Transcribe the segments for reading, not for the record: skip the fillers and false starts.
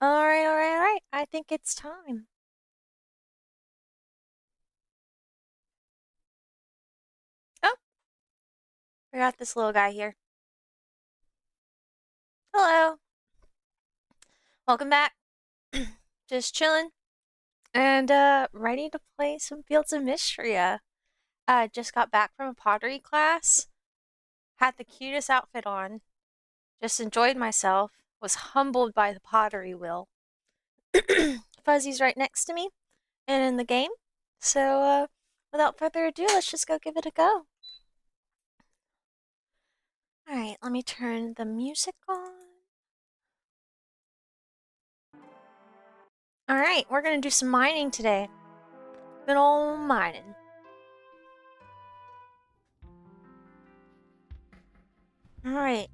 Alright, alright, alright. I think it's time. Oh, we got this little guy here. Hello. Welcome back. Just chilling and ready to play some Fields of Mistria. Just got back from a pottery class. Had the cutest outfit on. Just enjoyed myself. Was humbled by the pottery wheel. Fuzzy's right next to me and in the game. So, without further ado, let's just go give it a go. Alright, let me turn the music on. Alright, we're gonna do some mining today. Good old mining. Alright.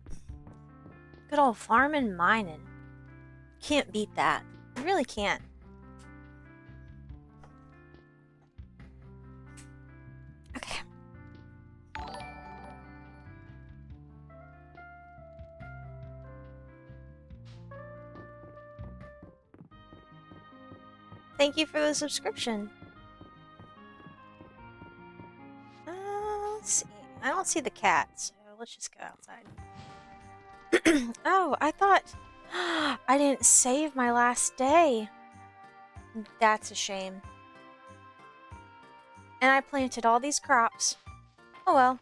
Good old farming mining. Can't beat that. You really can't. Okay. Thank you for the subscription. Let's see. I don't see the cat, so let's just go outside. Oh, I thought I didn't save my last day. That's a shame. And I planted all these crops. Oh well.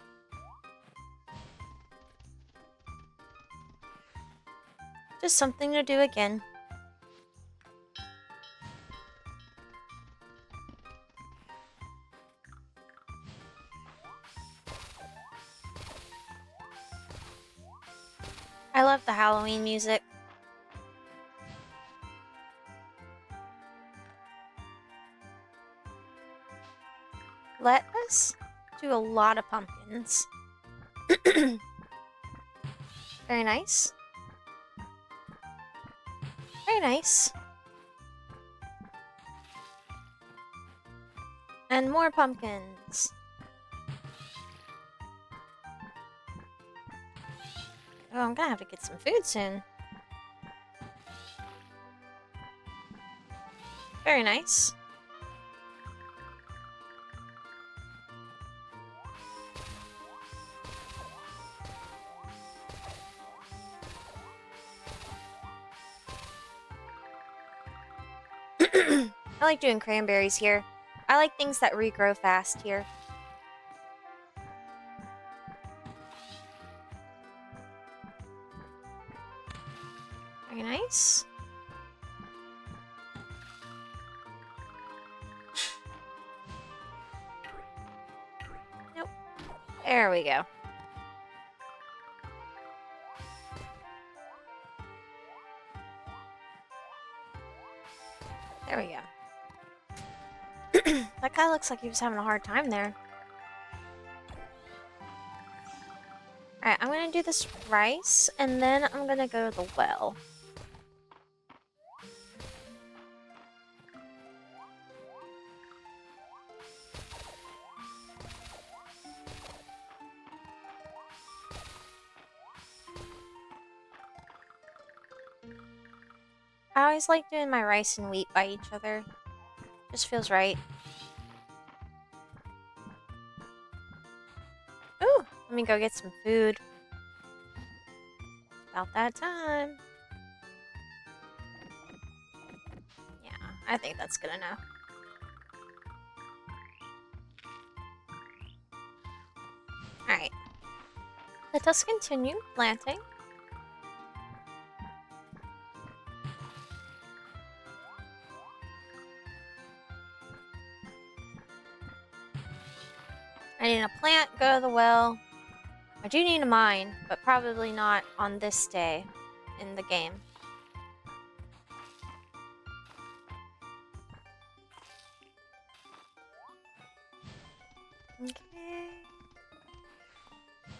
Just something to do again. I love the Halloween music. Let us do a lot of pumpkins. Very nice. Very nice. And more pumpkins. Oh, I'm gonna have to get some food soon. Very nice. I like doing cranberries here. I like things that regrow fast here. Very nice. Nope. There we go. There we go. That guy looks like he was having a hard time there. Alright, I'm gonna do this rice, and then I'm gonna go to the well. I always like doing my rice and wheat by each other. Just feels right. Ooh, let me go get some food. About that time. Yeah, I think that's good enough. Alright. Let us continue planting. I need a plant, go to the well. I do need a mine, but probably not on this day in the game. Okay.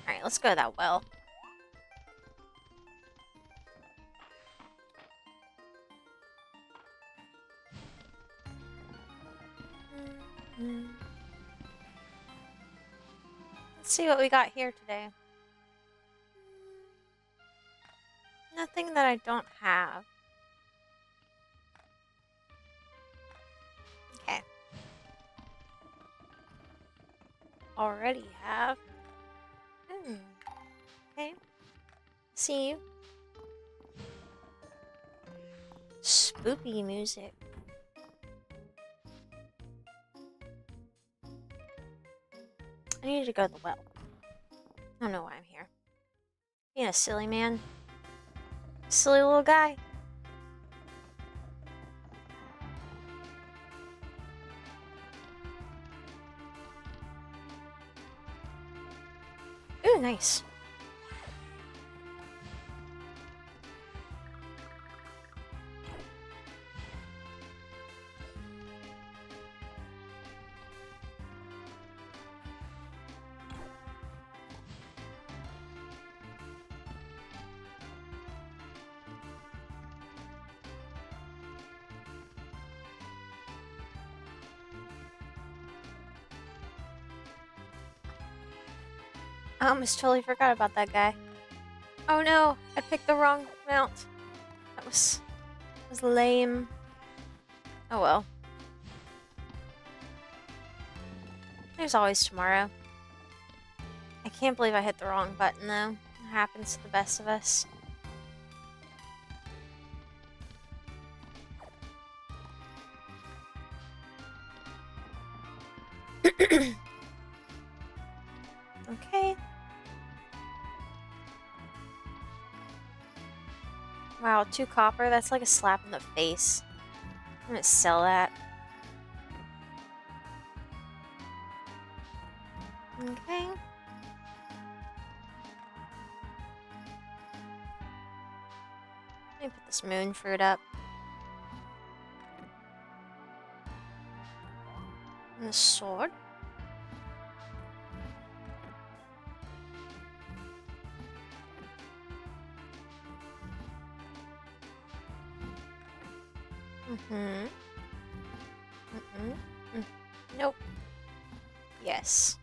Alright, let's go to that well. Let's see what we got here today. Nothing that I don't have. Okay. Already have. Okay. See you. Spoopy music. I need to go to the well. I don't know why I'm here. Being a silly man. Silly little guy. Ooh, nice. I almost totally forgot about that guy. Oh no, I picked the wrong mount. That was lame. Oh well. There's always tomorrow. I can't believe I hit the wrong button though. It happens to the best of us. Okay. Wow, 2 copper? That's like a slap in the face. I'm gonna sell that. Okay. Let me put this moon fruit up. And the sword. Nope. Yes.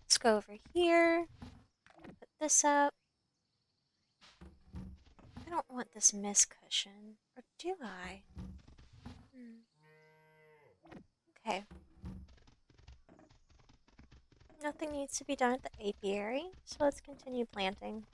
Let's go over here. Put this up. I don't want this mist cushion. Or do I? Okay. Nothing needs to be done at the apiary, so let's continue planting.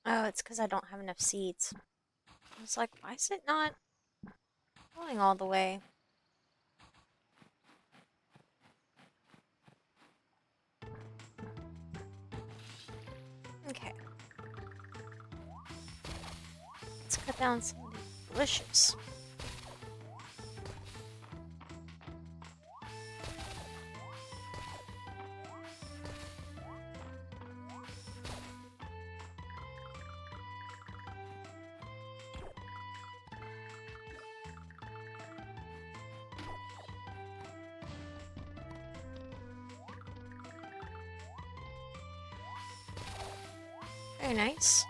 Oh, it's because I don't have enough seeds. I was like, why is it not going all the way? Okay. Let's cut down some of these bushes. Very nice.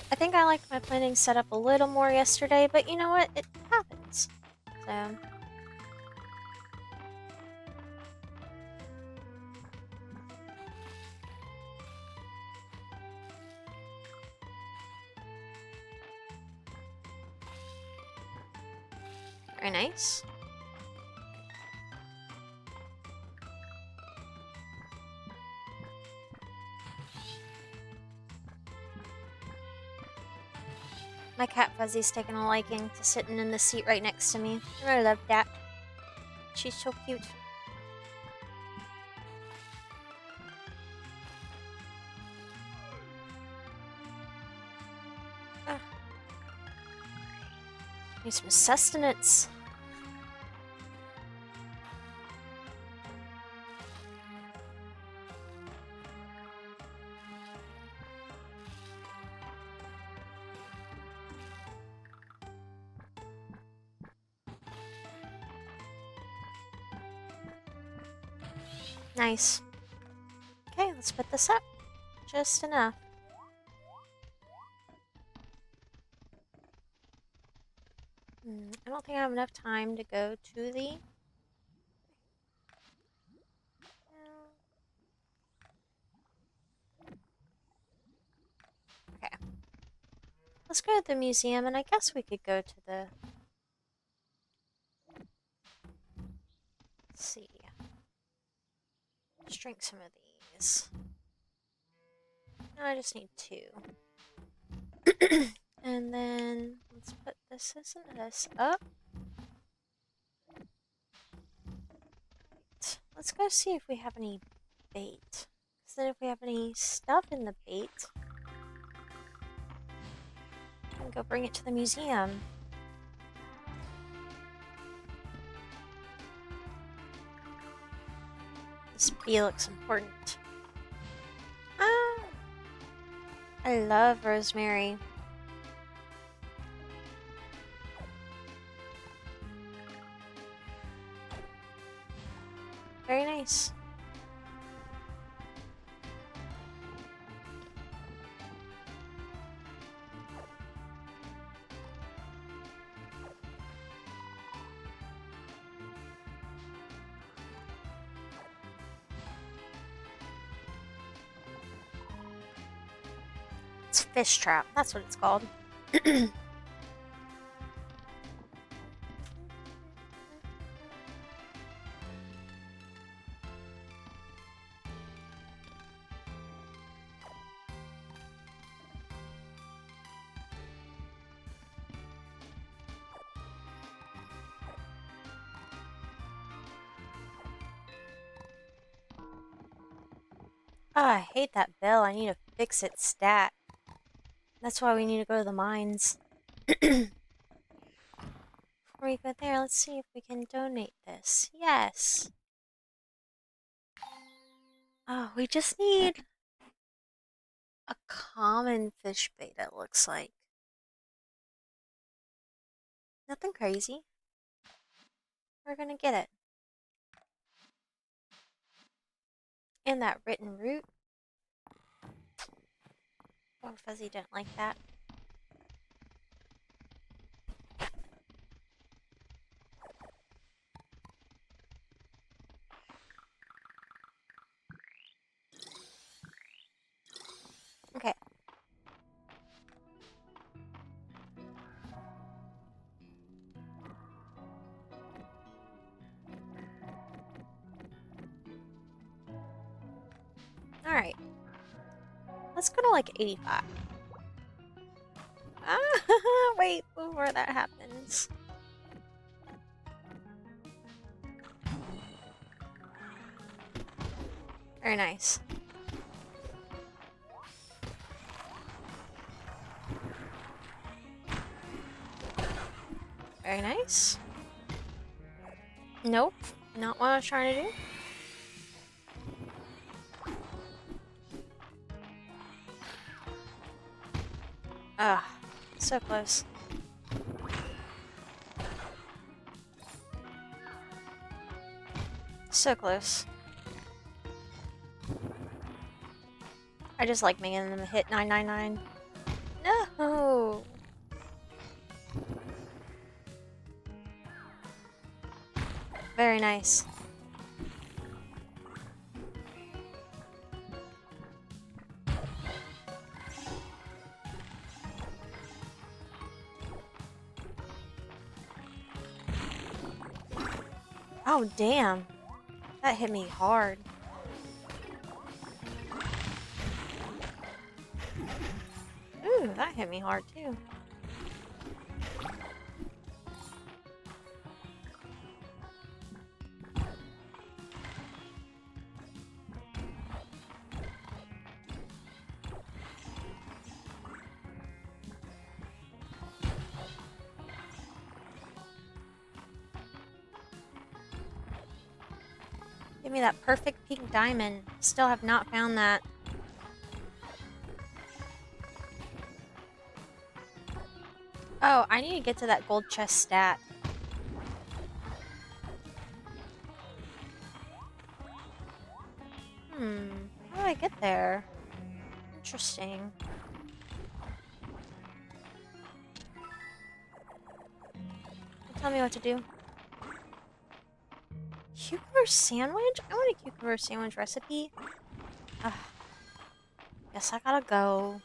I think I liked my planting setup a little more yesterday, but you know what? It happens. So. Very nice. My cat Fuzzy's taken a liking to sitting in the seat right next to me. I love that. She's so cute. Need some sustenance. Nice. Okay, let's put this up. Just enough. I don't think I have enough time to go to the... Okay. Let's go to the museum, and I guess we could go to the... Let's see. Let's drink some of these. No, I just need 2. And then let's put this and this up. Right. Let's go see if we have any bait. Because then if we have any stuff in the bait, we can go bring it to the museum. This bee looks important. Ah! I love rosemary. Very nice. It's fish trap. That's what it's called. Ah, I hate that bell. I need to fix its stat. That's why we need to go to the mines. Before we go there, let's see if we can donate this. Yes! Oh, we just need a common fish bait, it looks like. Nothing crazy. We're gonna get it. And that written root. Oh, Fuzzy didn't like that. Okay. Alright. Let's go to like 85. Ah, wait, before that happens. Very nice. Very nice. Nope, not what I was trying to do. Ah, so close. So close. I just like making them hit 999. No! Very nice. Oh, damn. That hit me hard. Ooh, that hit me hard too. Give me that perfect pink diamond. Still have not found that. Oh, I need to get to that gold chest stat. How do I get there? Interesting. Tell me what to do. Cucumber sandwich? I want a cucumber sandwich recipe. Ugh. Guess I gotta go.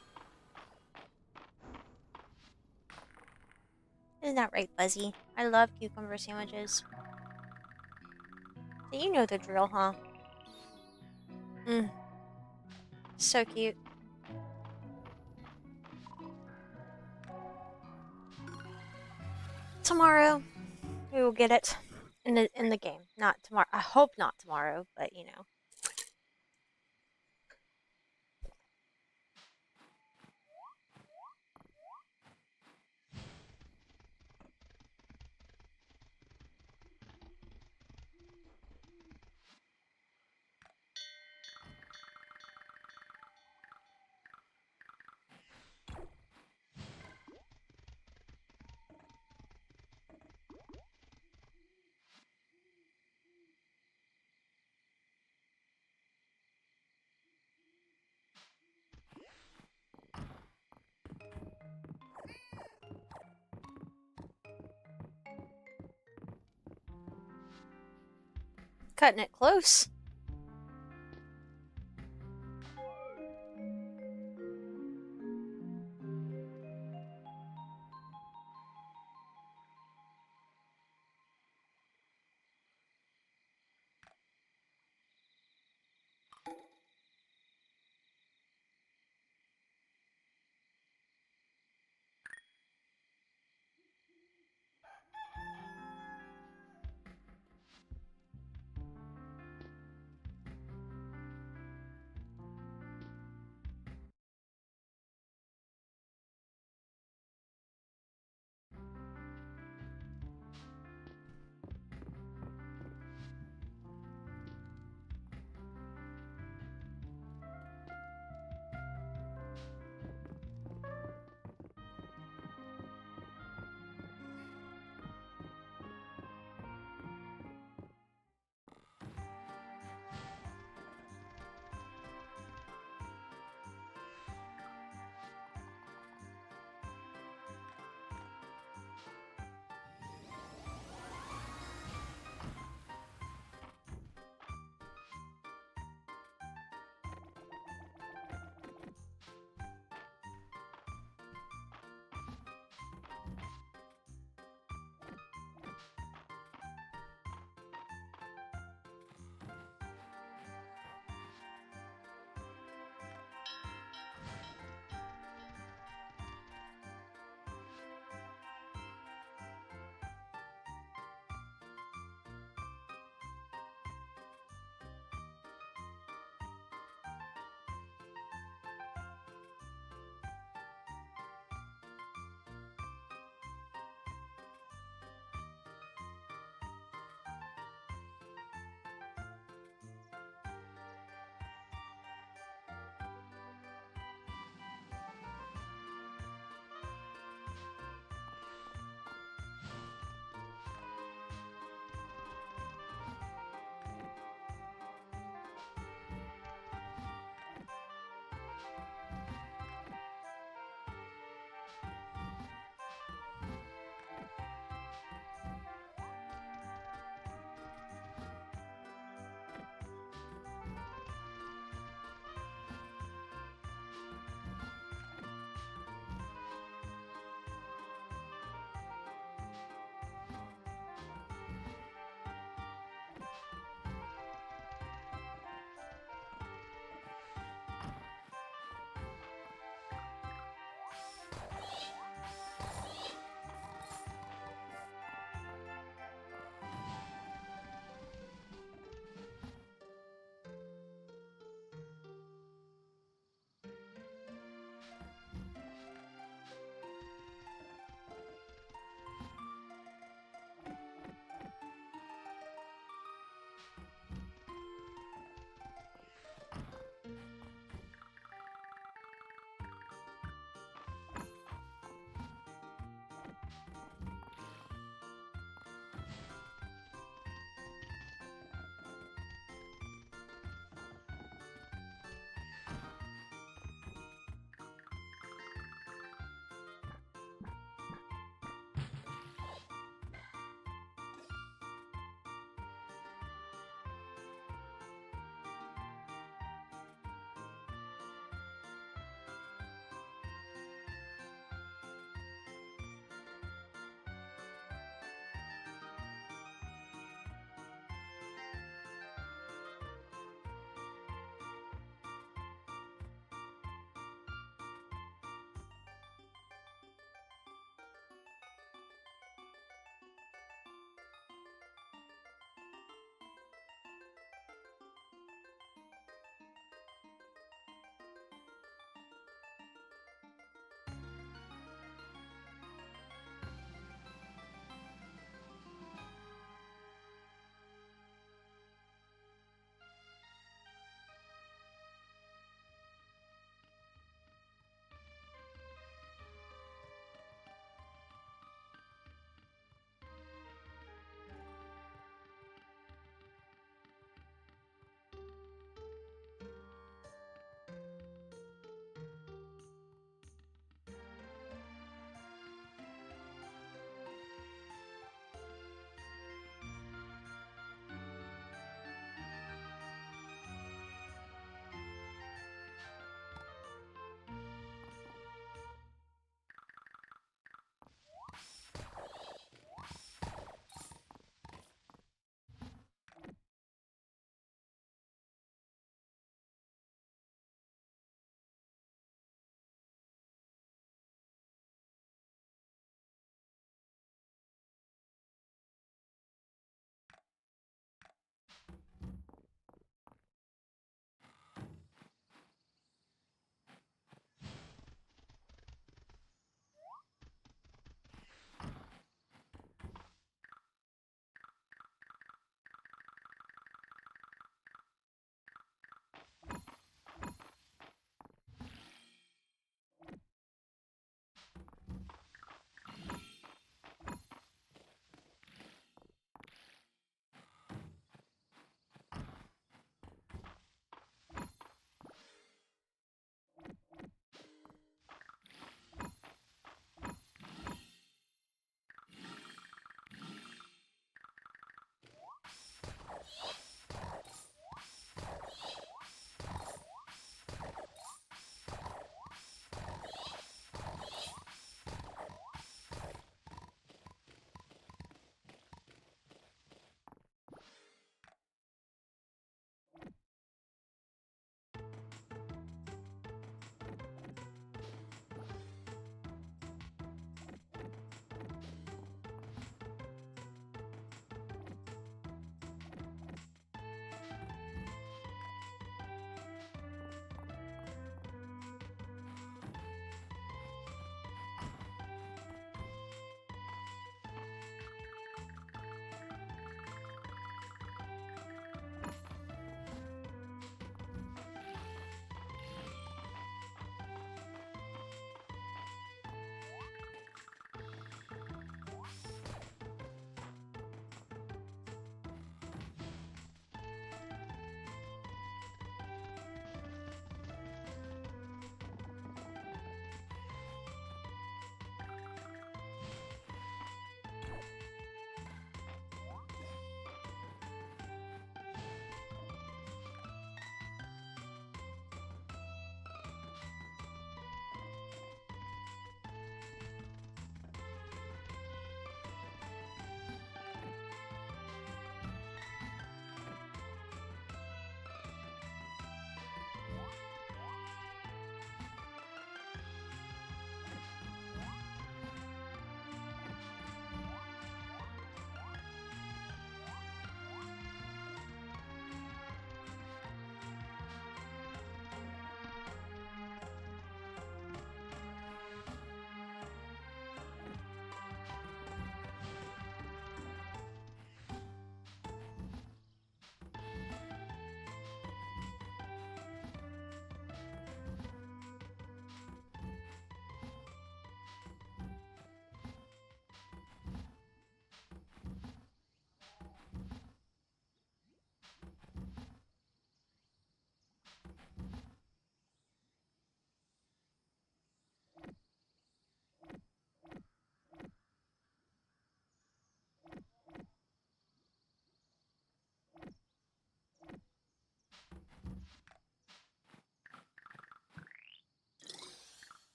Isn't that right, Buzzy? I love cucumber sandwiches. So you know the drill, huh? So cute. Tomorrow, we will get it in the game. Not tomorrow. I hope not tomorrow, but you know. Cutting it close.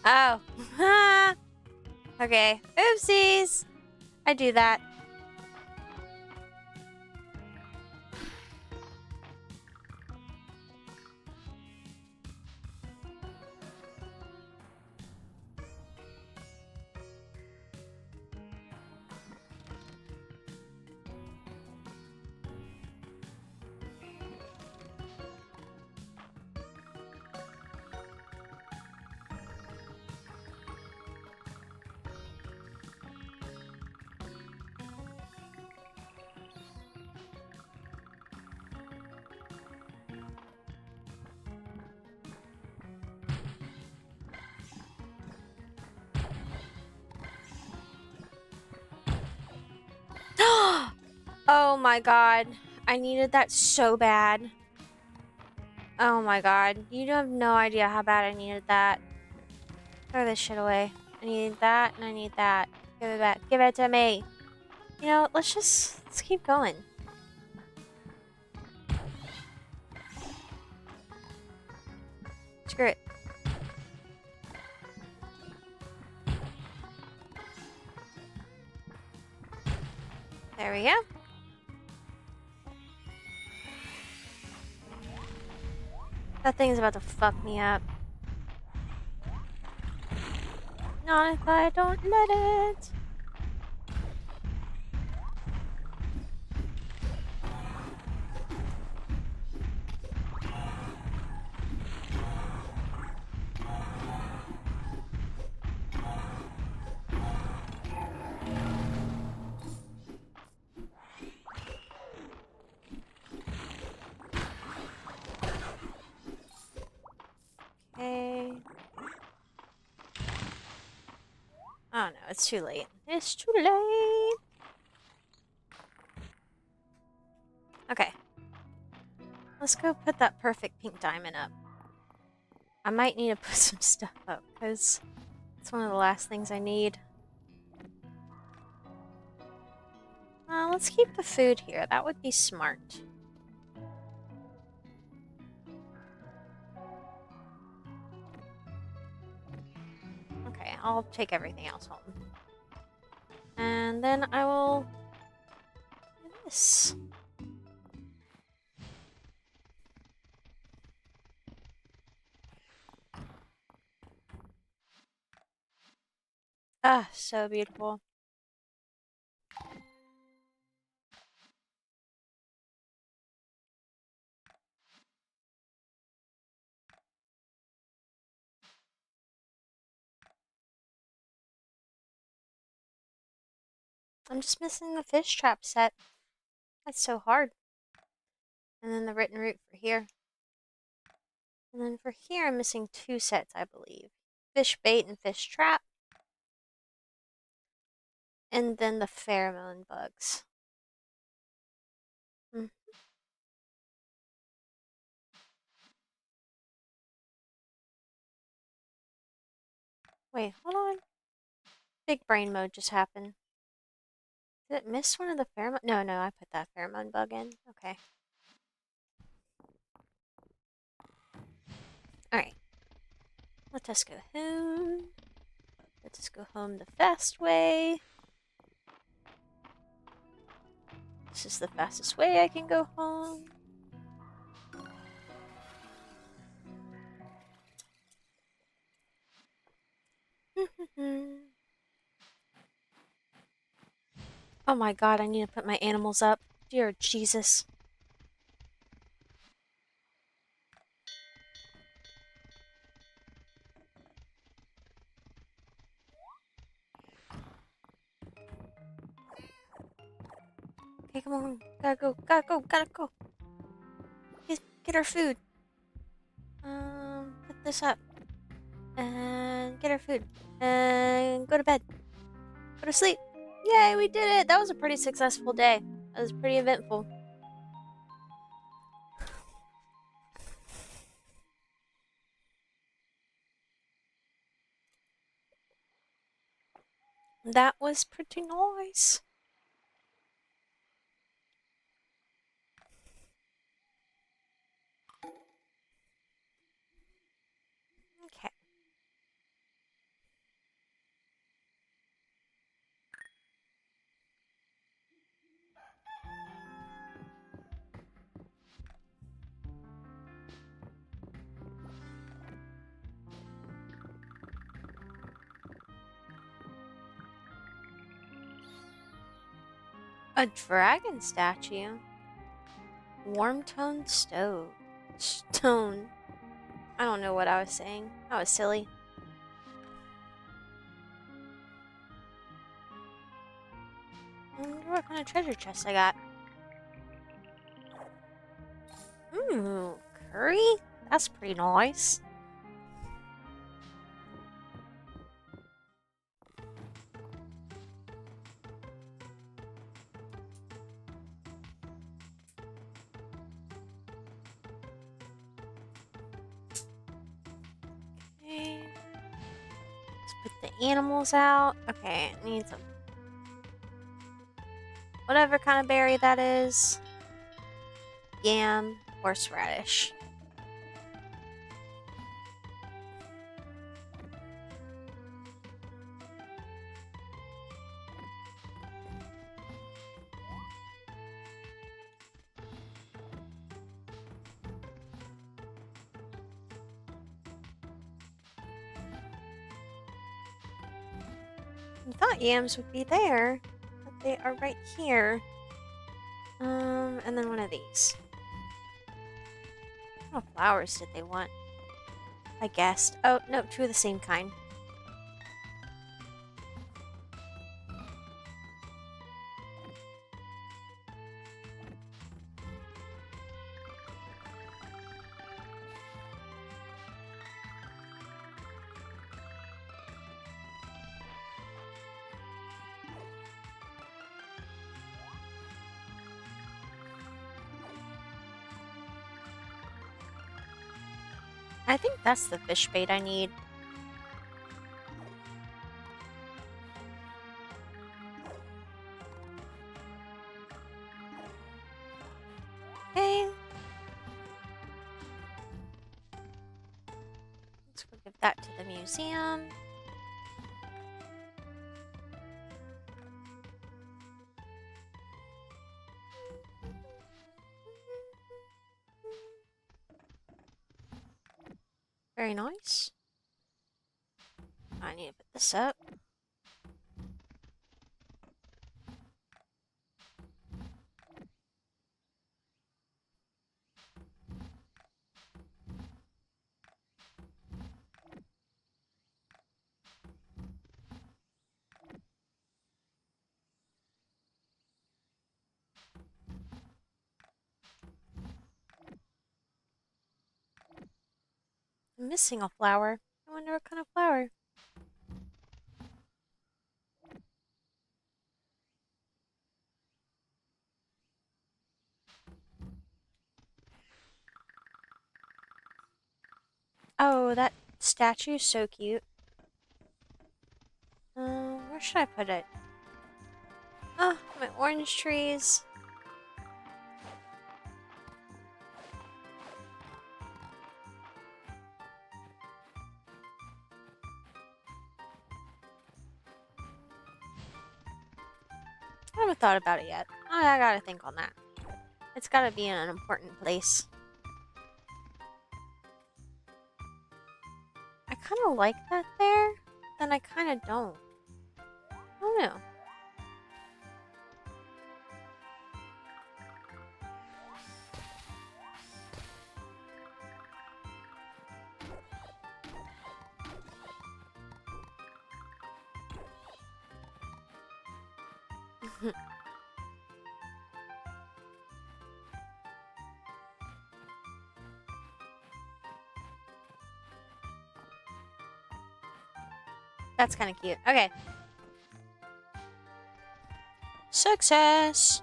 Oh. Okay. Oopsies. I do that. Oh my god. I needed that so bad. Oh my god. You have no idea how bad I needed that. Throw this shit away. I need that and I need that. Give it back. Give it to me. You know, let's keep going. Screw it. There we go. That thing's about to fuck me up. Not if I don't let it. Okay. Oh no, it's too late. It's too late. Okay. Let's go put that perfect pink diamond up. I might need to put some stuff up, because it's one of the last things I need. Let's keep the food here. That would be smart. Okay, I'll take everything else home. And then I will do this. Ah, so beautiful. I'm just missing the fish trap set. That's so hard. And then the written route for here. And then for here, I'm missing 2 sets, I believe. Fish bait and fish trap. And then the pheromone bugs. Mm. Wait, hold on. Big brain mode just happened. Did it miss one of the pheromone? No, I put that pheromone bug in. Okay. Alright. Let us go home. Let us go home the fast way. This is the fastest way I can go home. Oh my god, I need to put my animals up. Dear Jesus. Okay, come on. Gotta go, gotta go, gotta go. Get our food. Put this up. And get our food. And go to bed. Go to sleep. Yay, we did it! That was a pretty successful day. That was pretty eventful. That was pretty nice. Okay. A dragon statue. Warm tone stove. Stone. I don't know what I was saying. That was silly. I wonder what kind of treasure chest I got. Ooh, curry? That's pretty nice. Okay. Let's put the animals out. Okay, it needs a whatever kind of berry that is. Yam, horseradish. I thought yams would be there, but they are right here. And then one of these. What kind of flowers did they want? I guessed. Oh, no, two of the same kind. I think that's the fish bait I need. Okay. Let's go give that to the museum. Very nice. I need to put this up. I'm missing a flower. I wonder what kind of flower. Oh, that statue's so cute. Where should I put it? Oh, my orange trees. I haven't thought about it yet. I gotta think on that. It's gotta be in an important place. I kind of like that there, then I kind of don't. I don't know. That's kind of cute. Okay. Success!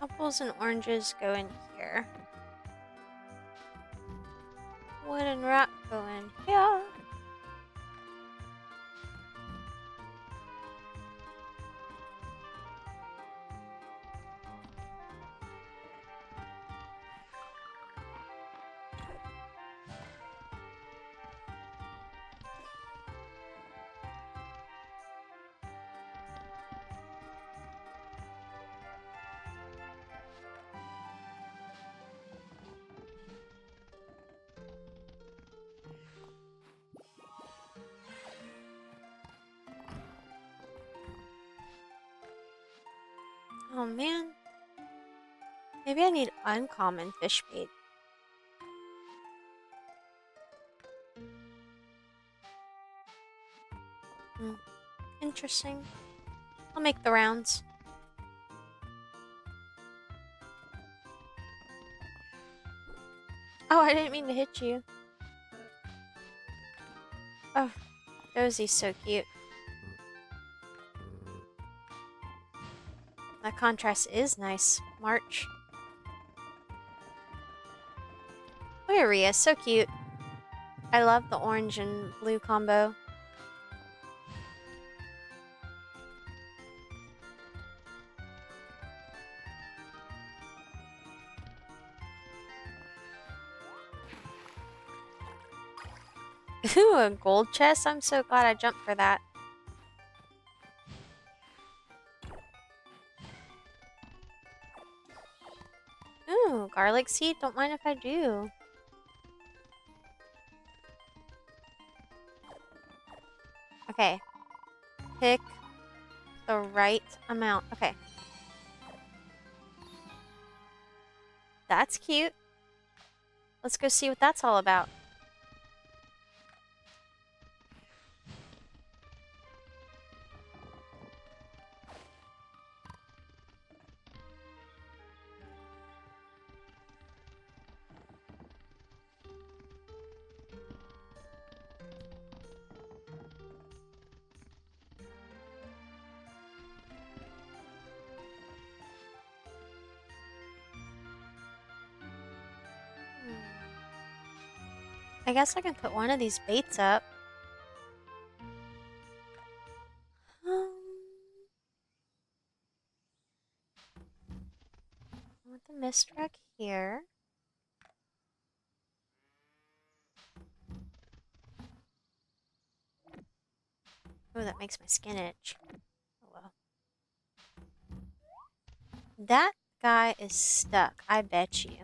Apples and oranges go in here. Wooden wrap go in here. Oh man. Maybe I need uncommon fish bait. Interesting. I'll make the rounds. Oh, I didn't mean to hit you. Oh, Dosie's so cute. That contrast is nice. March. Look at Rhea, so cute. I love the orange and blue combo. Ooh, a gold chest? I'm so glad I jumped for that. Ooh, garlic seed? Don't mind if I do. Okay. Pick the right amount. Okay. That's cute. Let's go see what that's all about. I guess I can put one of these baits up. I want the Mistria here. Oh, that makes my skin itch. Oh well. That guy is stuck, I bet you.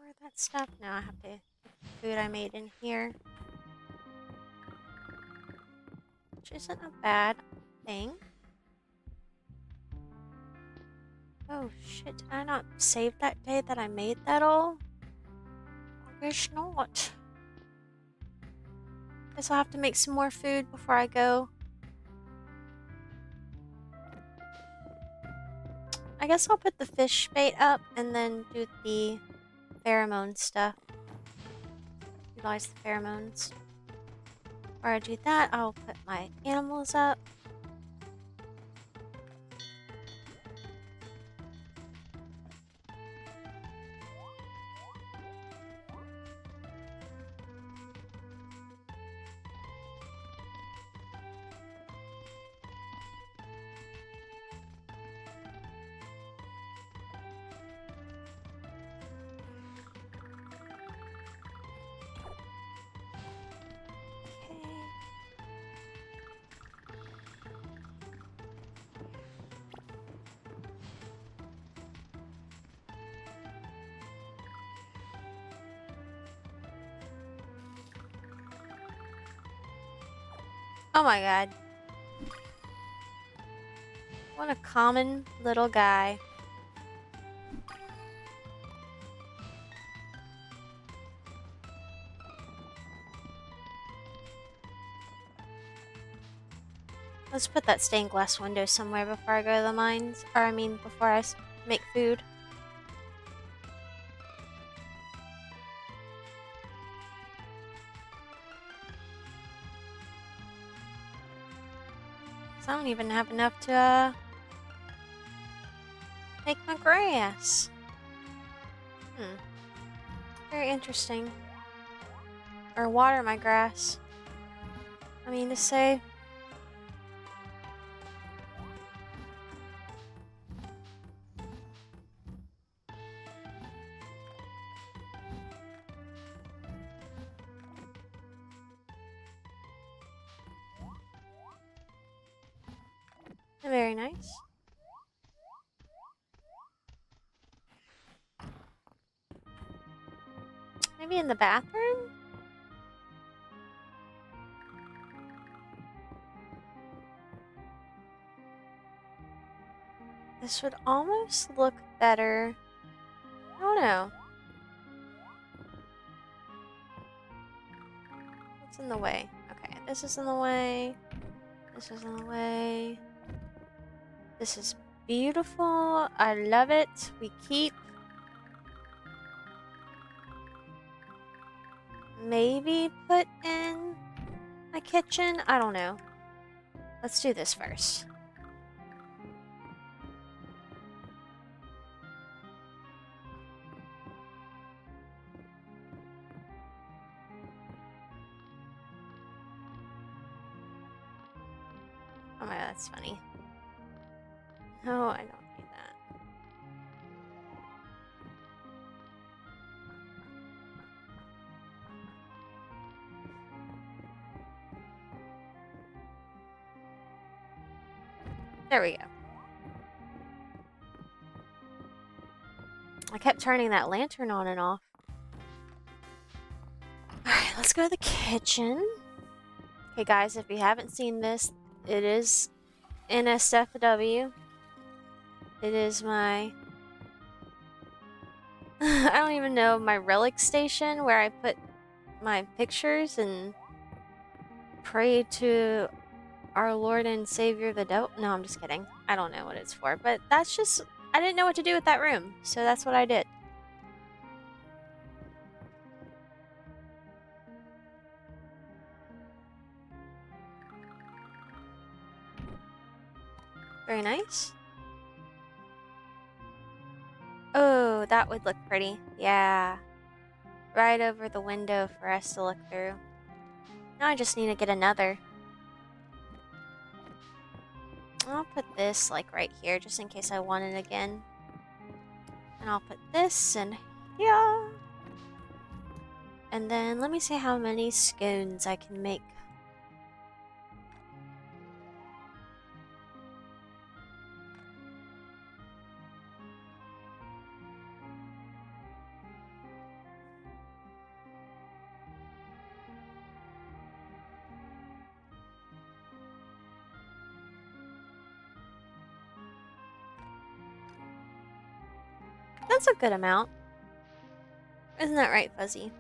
Where'd that stuff? Now I have to put the food I made in here. Which isn't a bad thing. Oh shit, did I not save that day that I made that all? I guess not. Guess I'll have to make some more food before I go. I guess I'll put the fish bait up and then do the pheromone stuff. Utilize the pheromones. Before I do that, I'll put my animals up. Oh my god. What a common little guy. Let's put that stained glass window somewhere before I go to the mines. Or I mean, before I make food. I don't even have enough to make my grass. Very interesting. Or water my grass. I mean to say. Very nice. Maybe in the bathroom? This would almost look better. I don't know. What's in the way? Okay, this is in the way. This is in the way. This is beautiful. I love it. We keep. Maybe put in my kitchen. I don't know. Let's do this first. Oh my god, that's funny. No, I don't need that. There we go. I kept turning that lantern on and off. Alright, let's go to the kitchen. Okay, guys, if you haven't seen this, it is NSFW. It is my... I don't even know, my relic station where I put my pictures and pray to our Lord and Savior the devil. No, I'm just kidding. I don't know what it's for, but that's just... I didn't know what to do with that room, so that's what I did. Very nice. Oh, that would look pretty. Yeah. Right over the window for us to look through. Now I just need to get another. I'll put this like right here just in case I want it again. And I'll put this in here. And then let me see how many scones I can make. That's a good amount. Isn't that right, Fuzzy?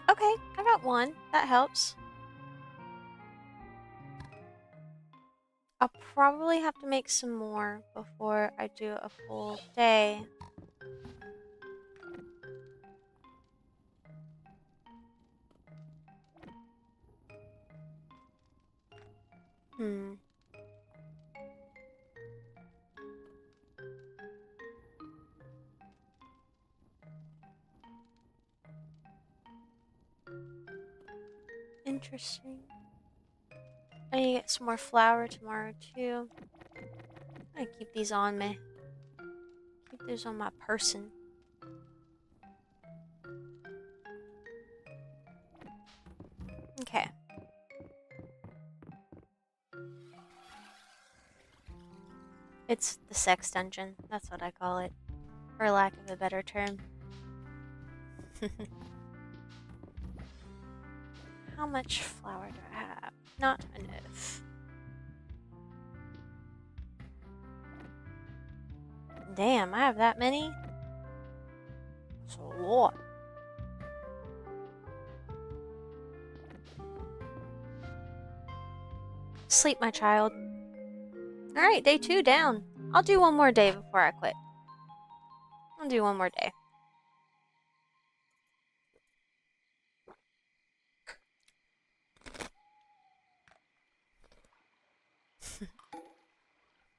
Okay, I got one. That helps. I'll probably have to make some more before I do a full day. Interesting. I need to get some more flour tomorrow too. I keep these on me. Keep these on my person. Okay. It's the sex dungeon. That's what I call it. For lack of a better term. How much flour do I have? Not enough. Damn, I have that many? That's a lot. Sleep, my child. Alright, day 2 down. I'll do one more day before I quit. I'll do one more day.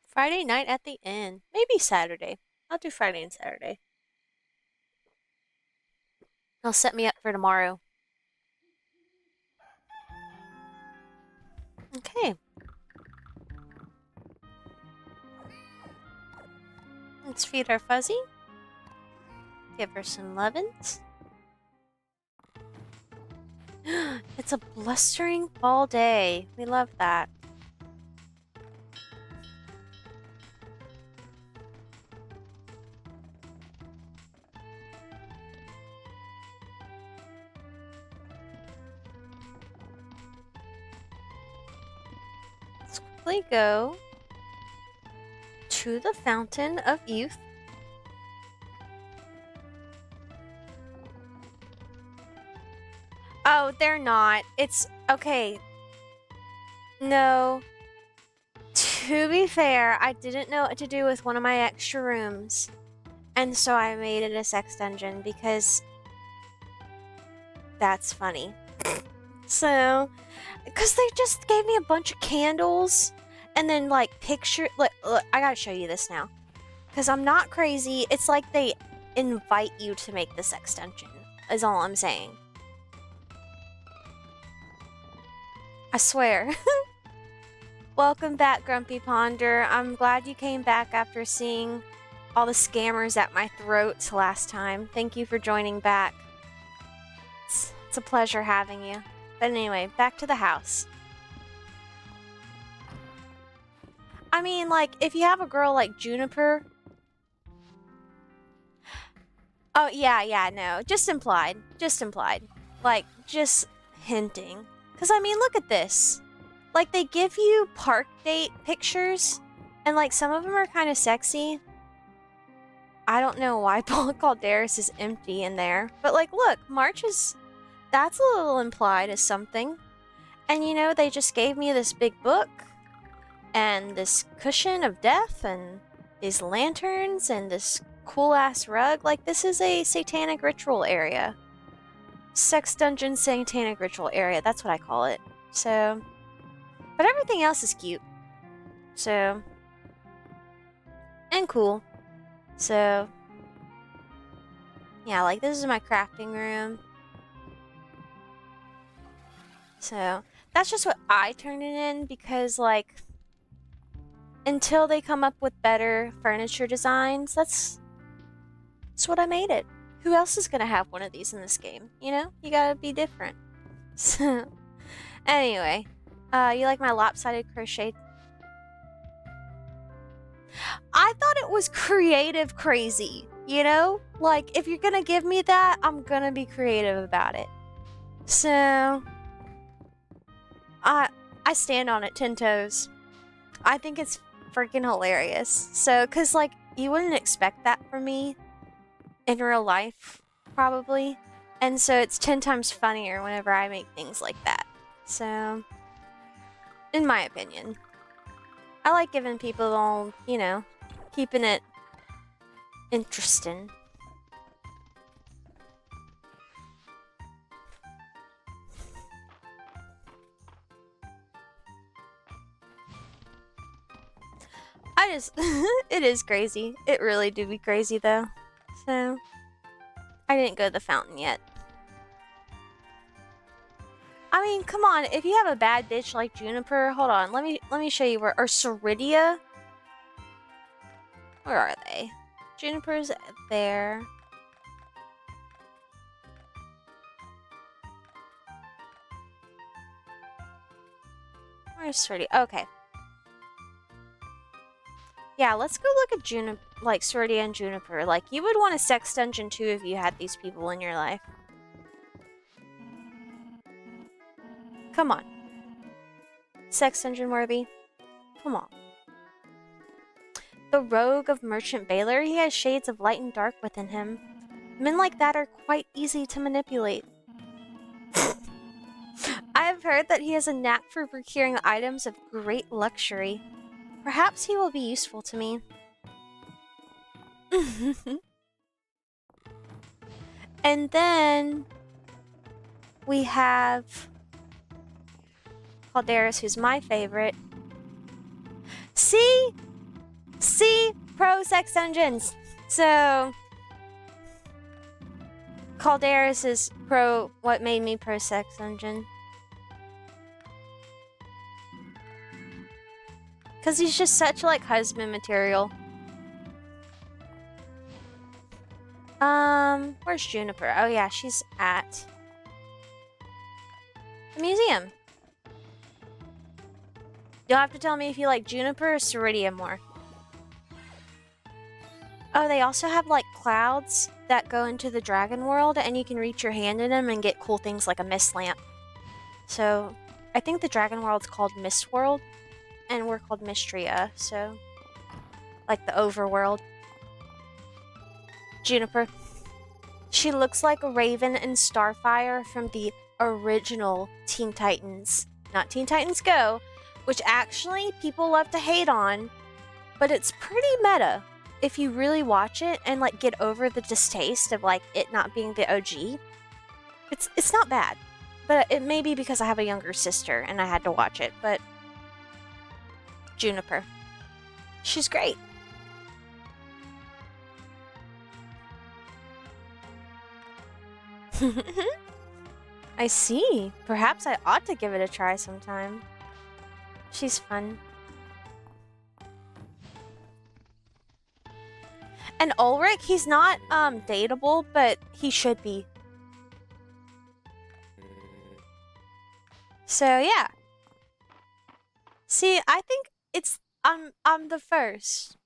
Friday night at the inn. Maybe Saturday. I'll do Friday and Saturday. He'll set me up for tomorrow. Okay. Let's feed our Fuzzy. Give her some lovin's. It's a blustering fall day. We love that. Let's quickly go to the Fountain of Youth. Oh, they're not. It's okay. No. To be fair, I didn't know what to do with one of my extra rooms. And so I made it a sex dungeon because that's funny. So, because they just gave me a bunch of candles and then like look, I gotta show you this now. Because I'm not crazy. It's like they invite you to make the sex dungeon, is all I'm saying. I swear. Welcome back, Grumpy Ponder. I'm glad you came back after seeing all the scammers at my throat last time. Thank you for joining back. It's a pleasure having you. But anyway, back to the house. I mean, like, if you have a girl like Juniper... Oh, yeah, no. Just implied. Just implied. Like, just hinting. Because, I mean, look at this. Like, they give you park date pictures, and, like, some of them are kind of sexy. I don't know why Paul Calderas is empty in there. But, like, look, March is... That's a little implied as something. And, you know, they just gave me this big book, and this cushion of death, and these lanterns, and this cool-ass rug. Like, this is a satanic ritual area. Sex dungeon satanic ritual area. That's what I call it. So... But everything else is cute. So... And cool. So... Yeah, like, this is my crafting room. So... That's just what I turn it in, because, like... Until they come up with better furniture designs, that's what I made it. Who else is gonna have one of these in this game? You know? You gotta be different. So... Anyway... you like my lopsided crochet? I thought it was creative crazy, you know? Like, if you're gonna give me that, I'm gonna be creative about it. So... I stand on it 10 toes. I think it's freaking hilarious. So, cause like, you wouldn't expect that from me in real life, probably. And so it's 10 times funnier whenever I make things like that. So... In my opinion. I like giving people all, you know, keeping it interesting. It is crazy. It really do be crazy though. So, I didn't go to the fountain yet. I mean, come on, if you have a bad bitch like Juniper, hold on, let me show you where, or Ceridia? Where are they? Juniper's there. Where's Ceridia? Okay. Yeah, let's go look at Juniper, like Ceridia and Juniper. Like, you would want a sex dungeon too if you had these people in your life. Come on. Sex dungeon worthy. Come on. The rogue of Merchant Baylor, he has shades of light and dark within him. Men like that are quite easy to manipulate. I have heard that he has a knack for procuring items of great luxury. Perhaps he will be useful to me. And then we have Calderas, who's my favorite. See? Pro sex dungeons. So Calderas is pro what made me pro sex dungeon. Cause he's just such like husband material. Where's Juniper? Oh yeah, she's at museum. You'll have to tell me if you like Juniper or Ceridium more. Oh, they also have like clouds that go into the dragon world, and you can reach your hand in them and get cool things like a mist lamp. So I think the dragon world's called Mist World, and we're called Mistria, so like the overworld. Juniper. She looks like Raven and Starfire from the original Teen Titans. Not Teen Titans Go, which actually people love to hate on, but it's pretty meta if you really watch it and like get over the distaste of like it not being the OG. It's not bad, but it may be because I have a younger sister and I had to watch it. But Juniper, she's great. I see. Perhaps I ought to give it a try sometime. She's fun. And Ulrich, he's not dateable, but he should be. So yeah. See, I think it's I'm the first.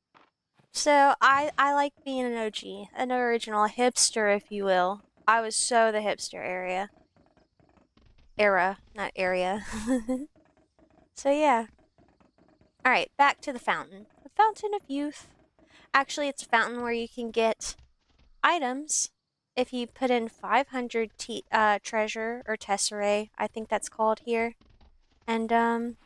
So I like being an OG, an original hipster, if you will. I was so the hipster era, not area. So yeah. All right, back to the fountain. The fountain of youth. Actually, it's a fountain where you can get items if you put in 500 treasure or tesserae, I think that's called here. And I'm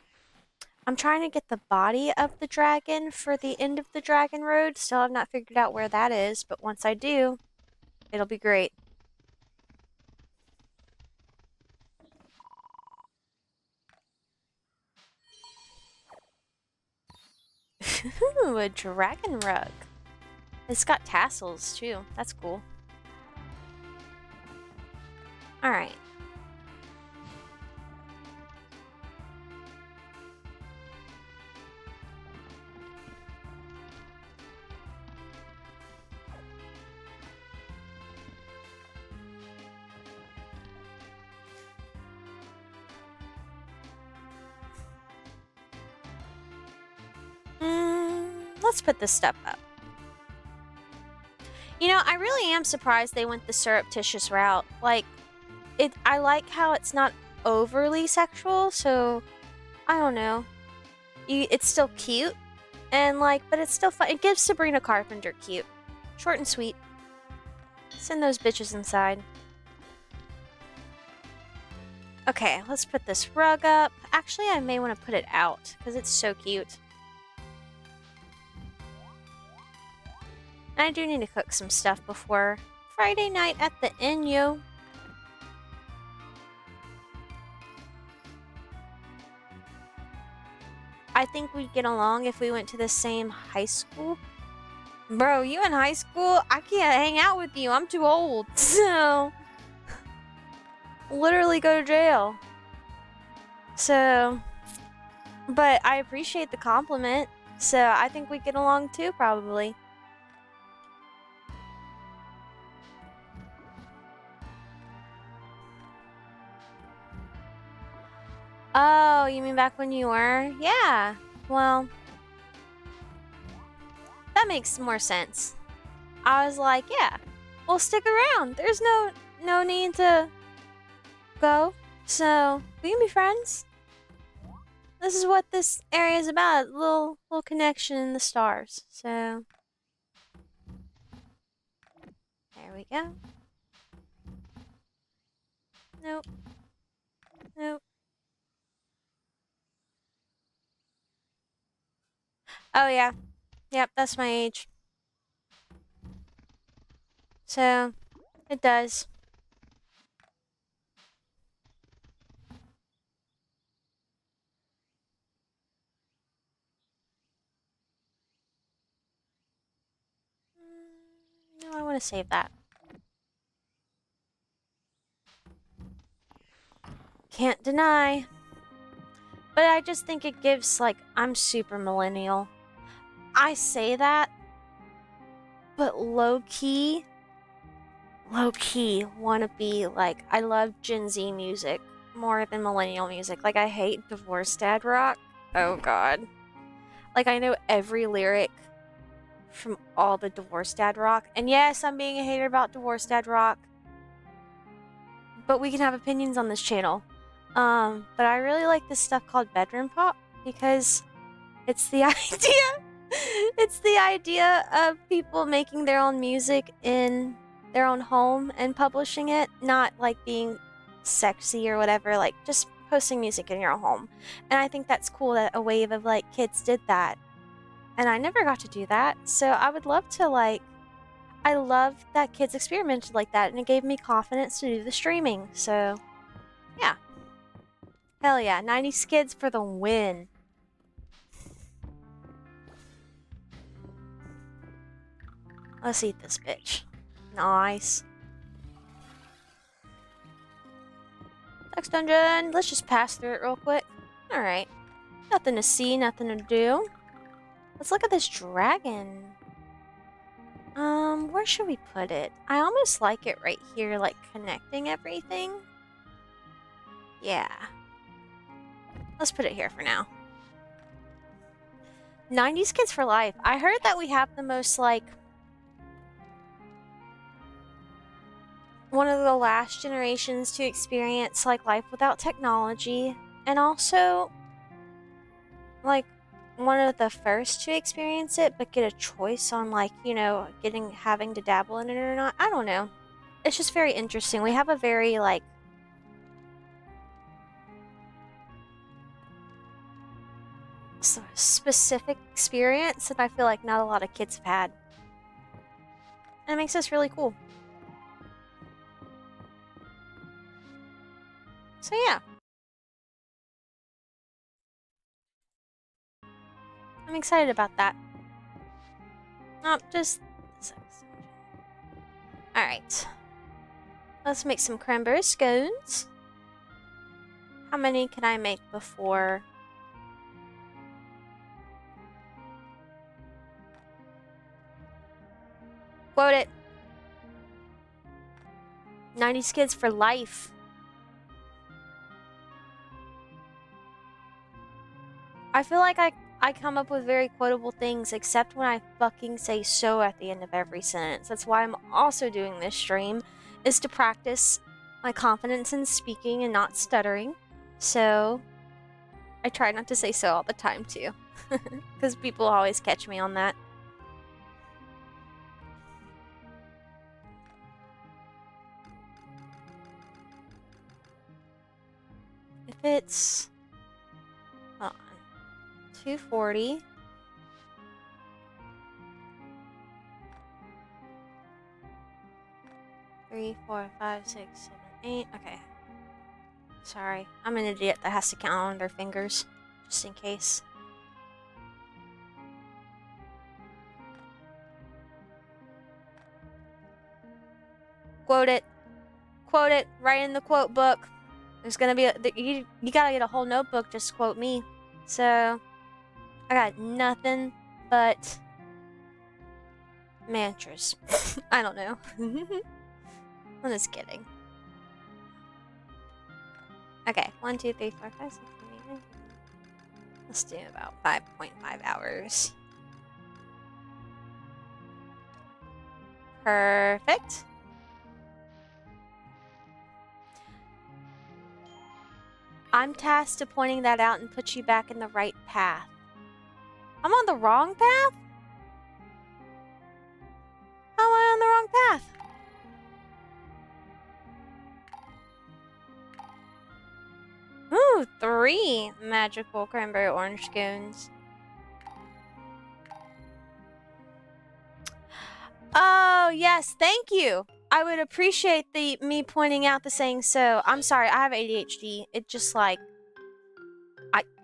trying to get the body of the dragon for the end of the dragon road. Still have not figured out where that is, but once I do, it'll be great. Ooh, a dragon rug. It's got tassels too. That's cool. Alright. Let's put this stuff up. You know, I really am surprised they went the surreptitious route. Like, I like how it's not overly sexual, so I don't know. It's still cute, and like, but it's still fun. It gives Sabrina Carpenter cute, short and sweet. Send those bitches inside. Okay, let's put this rug up. Actually, I may want to put it out because it's so cute. I do need to cook some stuff before Friday night at the inn, yo. I think we'd get along if we went to the same high school. Bro, you in high school? I can't hang out with you. I'm too old. So, literally go to jail. So, but I appreciate the compliment. So, I think we get along too, probably. Oh, you mean back when you were? Yeah. Well, that makes more sense. I was like, yeah, we'll stick around. There's no need to go. So, we can be friends. This is what this area is about. A little connection in the stars. So, there we go. Nope. Nope. Oh, yeah. Yep, that's my age. So, it does. No, I want to save that. Can't deny. But I just think it gives, like, I'm super millennial. I say that, but low-key, want to be, like, I love Gen Z music more than millennial music. Like, I hate divorce dad rock. Oh, God. Like, I know every lyric from all the divorce dad rock. And yes, I'm being a hater about divorce dad rock. But we can have opinions on this channel. But I really like this stuff called bedroom pop because it's the idea. It's the idea of people making their own music in their own home and publishing it, not like being sexy or whatever, like just posting music in your own home. And I think that's cool that a wave of like kids did that. And I never got to do that. So I would love to like, I love that kids experimented like that and it gave me confidence to do the streaming. So yeah. Hell yeah, 90s kids for the win. Let's eat this bitch. Nice. Next dungeon. Let's just pass through it real quick. Alright. Nothing to see, nothing to do. Let's look at this dragon. Where should we put it? I almost like it right here, like connecting everything. Yeah. Let's put it here for now. 90s kids for life. I heard that we have the most, like, one of the last generations to experience, like, life without technology. And also, like, one of the first to experience it, but get a choice on, like, you know, having to dabble in it or not. I don't know. It's just very interesting. We have a very, like, specific experience that I feel like not a lot of kids have had. And it makes us really cool. So yeah. I'm excited about that. Not just this episode. Alright. Let's make some cranberry scones. How many can I make before? Quote it. 90s kids for life. I feel like I come up with very quotable things except when I fucking say so at the end of every sentence. That's why I'm also doing this stream, is to practice my confidence in speaking and not stuttering. So I try not to say so all the time too. Because people always catch me on that. If it's... hold on. 240. Three, 4, 5, 6, 7, 8. Okay. Sorry. I'm an idiot that has to count on their fingers. Just in case. Quote it. Quote it right in the quote book. There's gonna be you gotta get a whole notebook just to quote me. So I got nothing but mantras. I don't know. I'm just kidding. Okay, 1, 2, 3, 4, 5, 6, 7, 8, 9. Let's do about 5.5 hours. Perfect. I'm tasked to pointing that out and put you back in the right path. I'm on the wrong path? How am I on the wrong path? Ooh, 3 magical cranberry orange scones. Oh, yes, thank you. I would appreciate me pointing out the saying so. I'm sorry, I have ADHD. It just like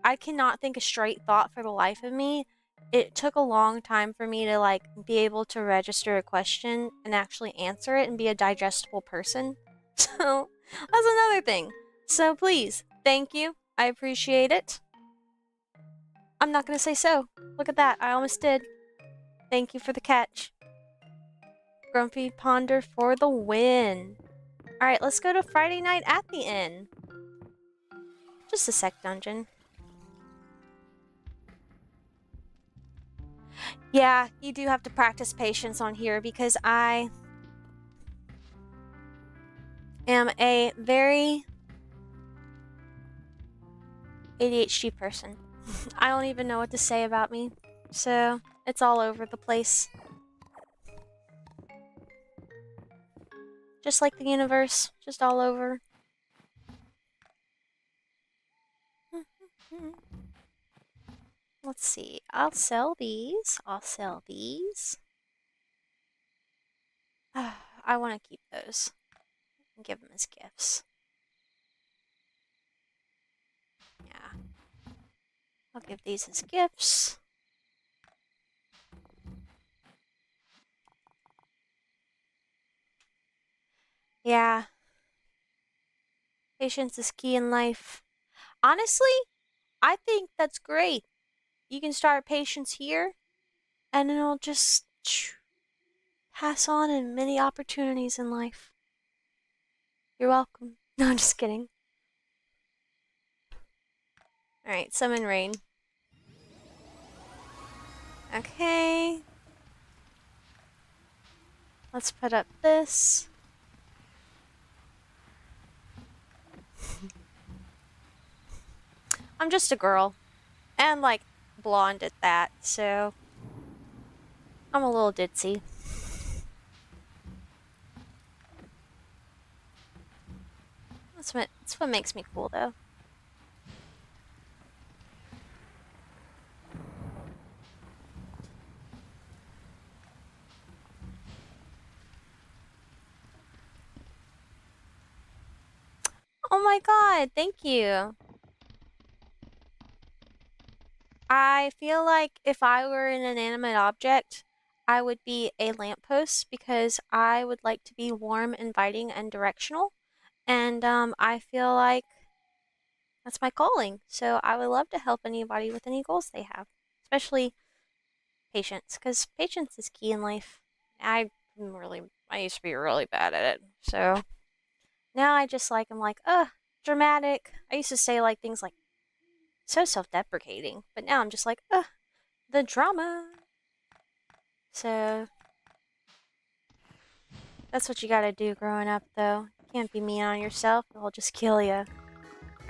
I cannot think a straight thought for the life of me. It took a long time for me to like be able to register a question and actually answer it and be a digestible person. So that's another thing. So please, thank you. I appreciate it. I'm not gonna say so. Look at that. I almost did. Thank you for the catch. Grumpy Ponder for the win. Alright, let's go to Friday night at the inn. Just a sec dungeon. Yeah, you do have to practice patience on here because I am a very ADHD person. I don't even know what to say about me. So, it's all over the place. Just like the universe, just all over. Let's see. I'll sell these. I'll sell these. I want to keep those and give them as gifts. Yeah. I'll give these as gifts. Yeah. Patience is key in life. Honestly, I think that's great. You can start patience here, and it'll just pass on in many opportunities in life. You're welcome. No, I'm just kidding. Alright, summon rain. Okay. Let's put up this. I'm just a girl. And, like, blonde at that, so I'm a little ditzy. That's what makes me cool, though. Oh my god, thank you. I feel like if I were an inanimate object, I would be a lamppost because I would like to be warm, inviting, and directional. And I feel like that's my calling. So I would love to help anybody with any goals they have, especially patience, because patience is key in life. I used to be really bad at it. So now I just like, I'm like, dramatic. I used to say like things like so self-deprecating, but now I'm just like, the drama. So that's what you gotta do growing up, though. You can't be mean on yourself, they'll just kill you.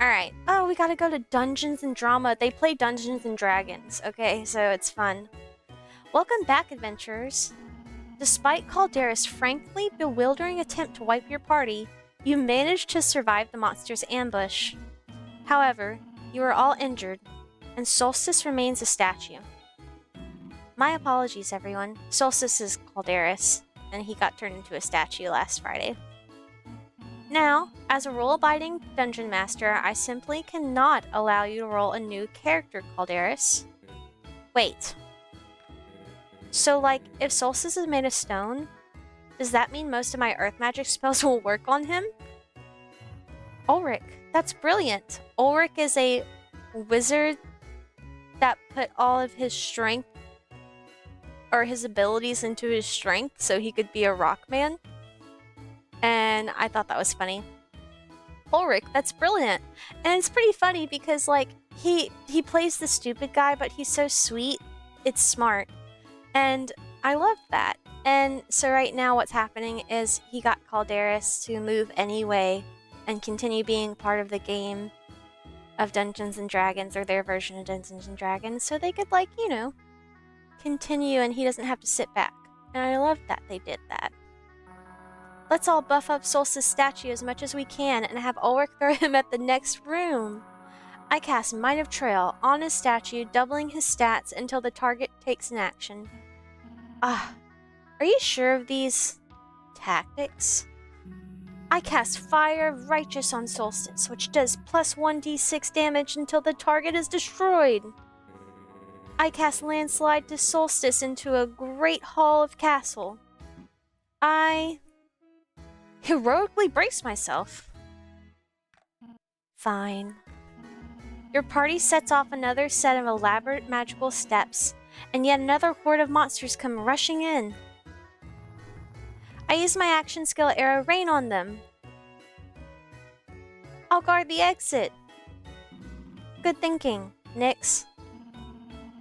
Alright. Oh, we gotta go to Dungeons and Drama. They play Dungeons and Dragons, okay? So it's fun. Welcome back, adventurers. Despite Caldera's frankly bewildering attempt to wipe your party, you managed to survive the monster's ambush. However, you are all injured, and Solstice remains a statue. My apologies, everyone. Solstice is Calderis, and he got turned into a statue last Friday. Now, as a rule-abiding dungeon master, I simply cannot allow you to roll a new character, Calderis. Wait. So, like, if Solstice is made of stone, does that mean most of my earth magic spells will work on him? Ulrich. That's brilliant. Ulrich is a wizard that put all of his strength or his abilities into his strength so he could be a rock man. And I thought that was funny. Ulrich, that's brilliant. And it's pretty funny because, like, he plays the stupid guy, but he's so sweet. It's smart. And I love that. And so right now what's happening is he got Calderis to move anyway and continue being part of the game of Dungeons and Dragons, or their version of Dungeons and Dragons, so they could, like, you know, continue and he doesn't have to sit back. And I love that they did that. Let's all buff up Solstice's statue as much as we can and have Ulrich throw him at the next room. I cast Might of Trail on his statue, doubling his stats until the target takes an action. Are you sure of these tactics? I cast Fire of Righteous on Solstice, which does plus 1d6 damage until the target is destroyed. I cast Landslide to Solstice into a great hall of castle. I heroically brace myself. Fine. Your party sets off another set of elaborate magical steps, and yet another horde of monsters come rushing in. I use my action skill Arrow Rain on them. I'll guard the exit. good thinking, Nix.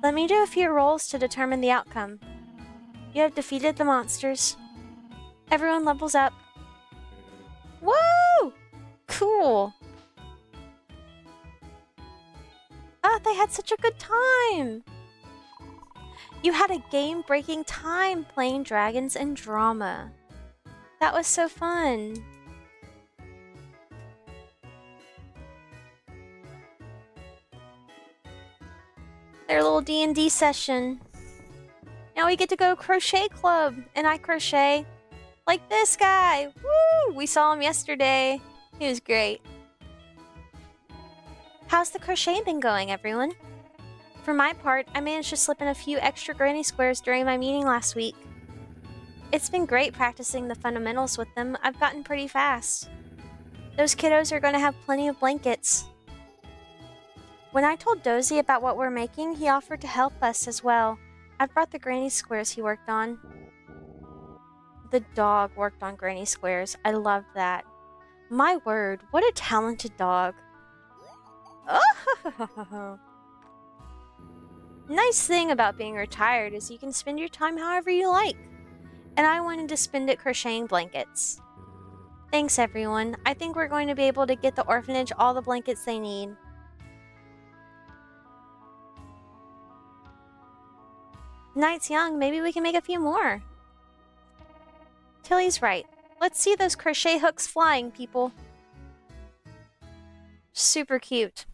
Let me do a few rolls to determine the outcome. You have defeated the monsters. Everyone levels up. Woo! Cool. Ah, they had such a good time. You had a game-breaking time playing Dragons and Drama. That was so fun. Their little D&D session. Now we get to go crochet club, and I crochet like this guy. Woo! We saw him yesterday. He was great. How's the crochet been going, everyone? For my part, I managed to slip in a few extra granny squares during my meeting last week. It's been great practicing the fundamentals with them. I've gotten pretty fast. Those kiddos are going to have plenty of blankets. When I told Dozy about what we're making, he offered to help us as well. I've brought the granny squares he worked on. The dog worked on granny squares. I love that. My word, what a talented dog. Oh! Nice thing about being retired is you can spend your time however you like. And I wanted to spend it crocheting blankets. Thanks, everyone. I think we're going to be able to get the orphanage all the blankets they need. Night's young. Maybe we can make a few more. Tilly's right. Let's see those crochet hooks flying, people. Super cute.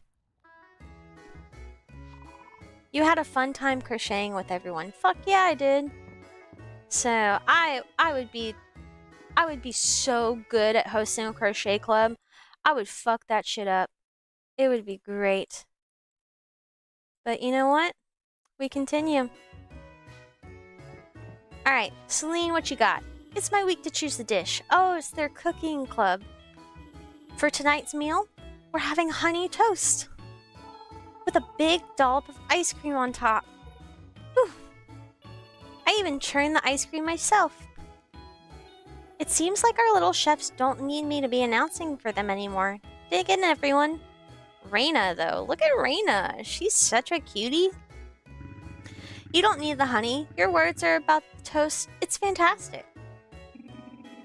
You had a fun time crocheting with everyone. Fuck yeah, I did. So I would be so good at hosting a crochet club. I would fuck that shit up. It would be great. But you know what? We continue. Alright, Celine, what you got? It's my week to choose the dish. Oh, it's their cooking club. For tonight's meal, we're having honey toast. With a big dollop of ice cream on top. Whew. I even churned the ice cream myself. It seems like our little chefs don't need me to be announcing for them anymore. Dig in, everyone. Raina, though. Look at Raina. She's such a cutie. You don't need the honey. Your words are about the toast. It's fantastic.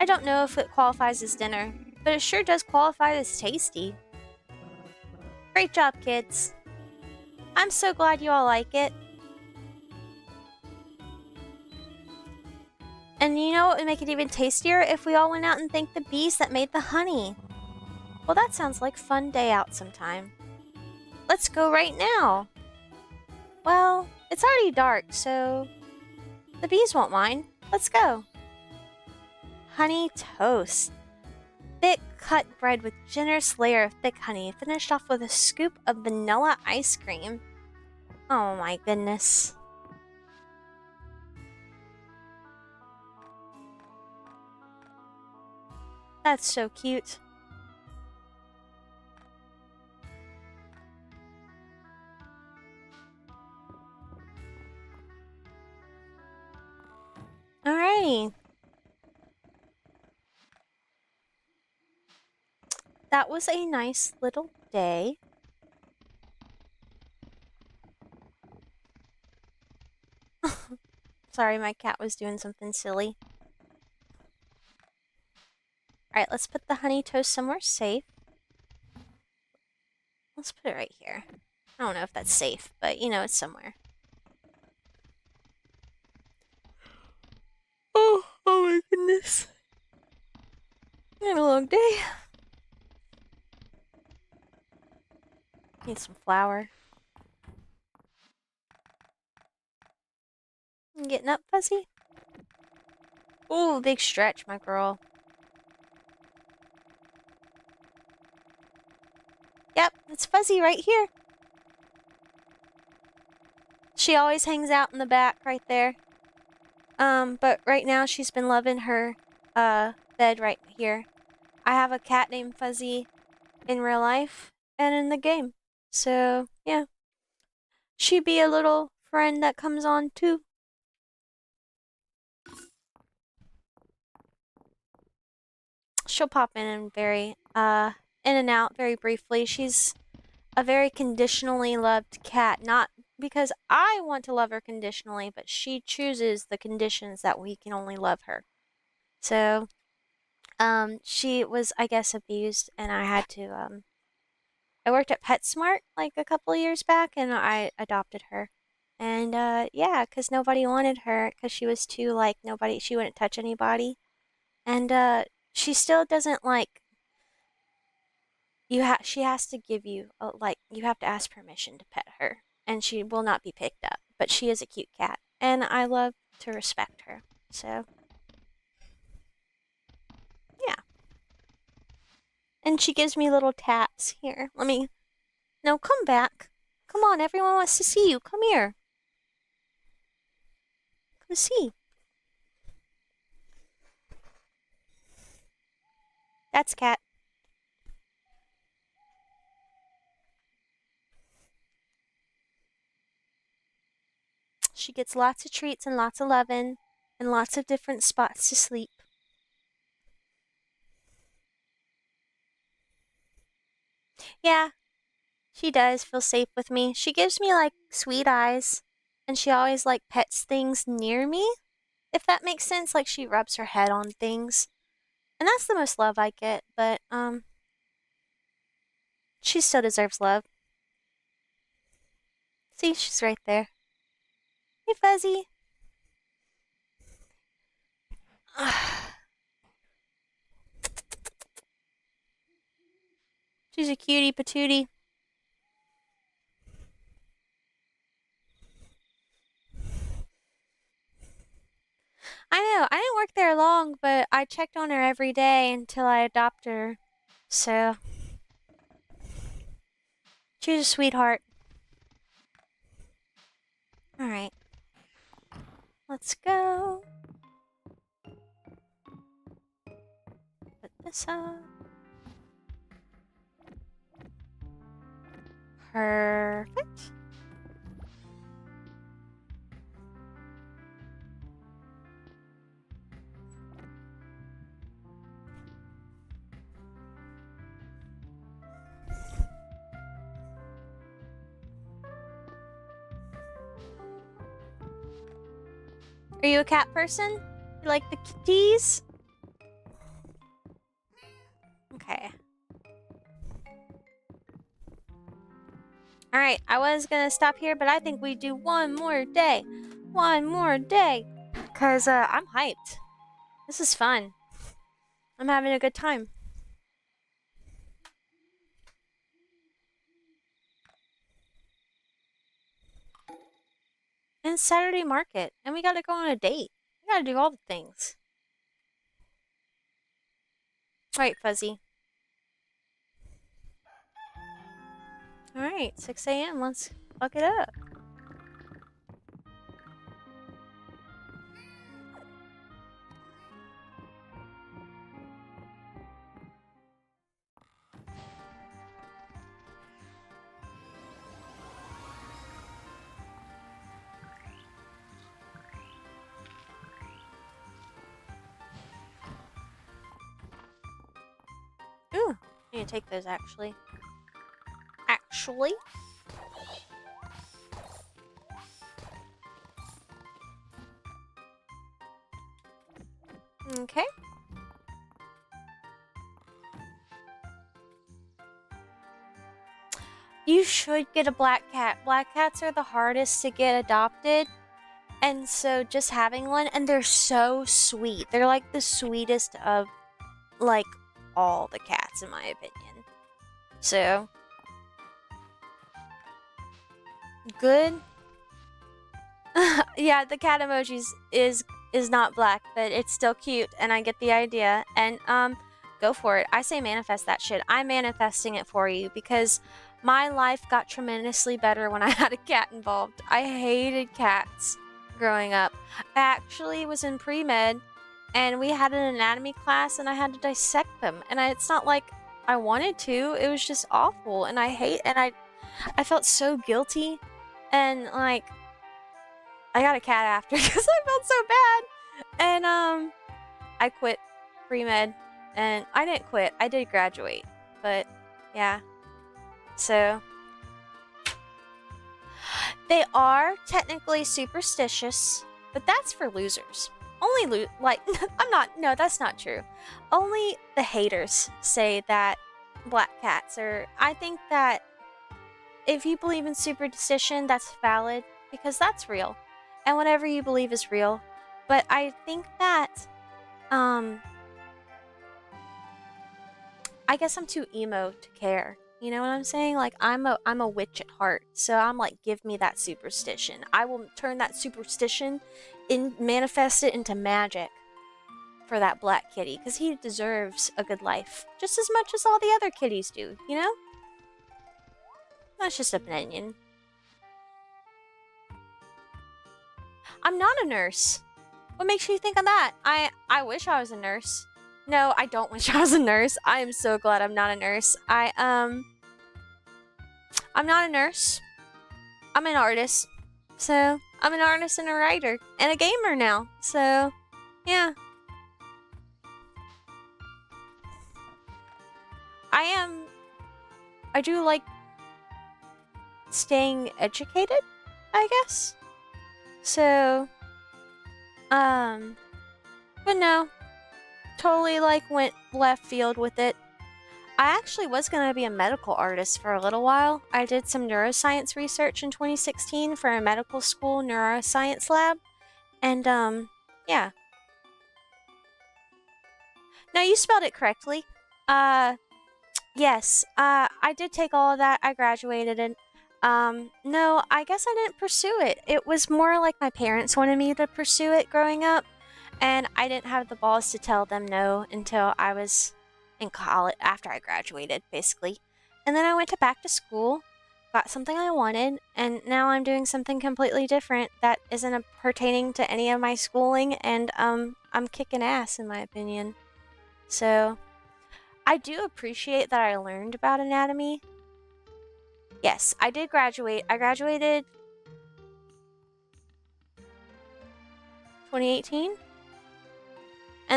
I don't know if it qualifies as dinner, but it sure does qualify as tasty. Great job, kids. I'm so glad you all like it. And you know what would make it even tastier? If we all went out and thanked the bees that made the honey. Well, that sounds like a fun day out sometime. Let's go right now. Well, it's already dark, so the bees won't mind. Let's go. Honey toast. Thick cut bread with generous layer of thick honey, finished off with a scoop of vanilla ice cream. Oh my goodness. That's so cute. Alrighty. That was a nice little day. Sorry, my cat was doing something silly. Alright, let's put the honey toast somewhere safe. Let's put it right here. I don't know if that's safe, but you know, it's somewhere. Oh my goodness. I had a long day. Need some flour. You getting up, Fuzzy? Ooh, big stretch, my girl. Yep, it's Fuzzy right here. She always hangs out in the back right there. But right now she's been loving her, bed right here. I have a cat named Fuzzy in real life and in the game. So, yeah. She'd be a little friend that comes on too. She'll pop in and in and out very briefly. She's a very conditionally loved cat. Not because I want to love her conditionally, but she chooses the conditions that we can only love her. So, she was, I guess, abused, and I had to, I worked at PetSmart like a couple of years back, and I adopted her. And, yeah, because nobody wanted her, because she was too, like, nobody, she wouldn't touch anybody. And, she still doesn't, like, she has to give you, like, you have to ask permission to pet her, and she will not be picked up. But she is a cute cat, and I love to respect her. So, yeah. And she gives me little taps. Here, let me. No, come back. Come on, everyone wants to see you. Come here. Come see. That's Cat. She gets lots of treats and lots of loving and lots of different spots to sleep. Yeah, she does feel safe with me. She gives me like sweet eyes, and she always like pets things near me, if that makes sense. Like she rubs her head on things. And that's the most love I get, but she still deserves love. See, she's right there. Hey, Fuzzy. She's a cutie patootie. I know, I didn't work there long, but I checked on her every day until I adopted her. So, she's a sweetheart. Alright, let's go. Put this up. Perfect. Are you a cat person? You like the kitties? Okay. Alright, I was gonna stop here, but I think we do one more day. One more day. Because I'm hyped. This is fun. I'm having a good time. And it's Saturday market. And we gotta go on a date. We gotta do all the things. Alright, Fuzzy. Alright, 6 a.m. Let's fuck it up. Ooh, I need to take those actually. Actually? Okay. You should get a black cat. Black cats are the hardest to get adopted. And so just having one, and they're so sweet. They're like the sweetest of like all the cats in my opinion. So good. Yeah, the cat emojis is not black, but it's still cute and I get the idea. And go for it. I say manifest that shit. I'm manifesting it for you because my life got tremendously better when I had a cat involved. I hated cats growing up. I actually was in pre-med and we had an anatomy class and I had to dissect them. And it's not like I wanted to. It was just awful and I felt so guilty and like I got a cat after because I felt so bad. And I quit pre-med and I didn't quit. I did graduate. But yeah. So They are technically superstitious, but that's for losers. Only like I'm not. No, that's not true. Only the haters say that black cats are. I think that if you believe in superstition, that's valid because that's real, and whatever you believe is real. But I think that um, I guess I'm too emo to care. You know what I'm saying? Like I'm a witch at heart. So I'm like, give me that superstition. I will turn that superstition manifest it into magic for that black kitty because he deserves a good life just as much as all the other kitties do, you know? That's just an opinion. I'm not a nurse. What makes you think of that? I wish I was a nurse. No, I don't wish I was a nurse. I am so glad I'm not a nurse. I'm not a nurse. I'm an artist. So, I'm an artist and a writer and a gamer now. So, yeah. I do like staying educated, I guess. So, but no, totally like went left field with it. I actually was going to be a medical artist for a little while. I did some neuroscience research in 2016 for a medical school neuroscience lab. And, yeah. No, you spelled it correctly. Yes, I did take all of that. I graduated and, no, I guess I didn't pursue it. It was more like my parents wanted me to pursue it growing up. And I didn't have the balls to tell them no until I was in college, after I graduated, basically. And then I went back to school, got something I wanted, and now I'm doing something completely different that isn't pertaining to any of my schooling, and I'm kicking ass, in my opinion. So, I do appreciate that I learned about anatomy. Yes, I did graduate. I graduated 2018, and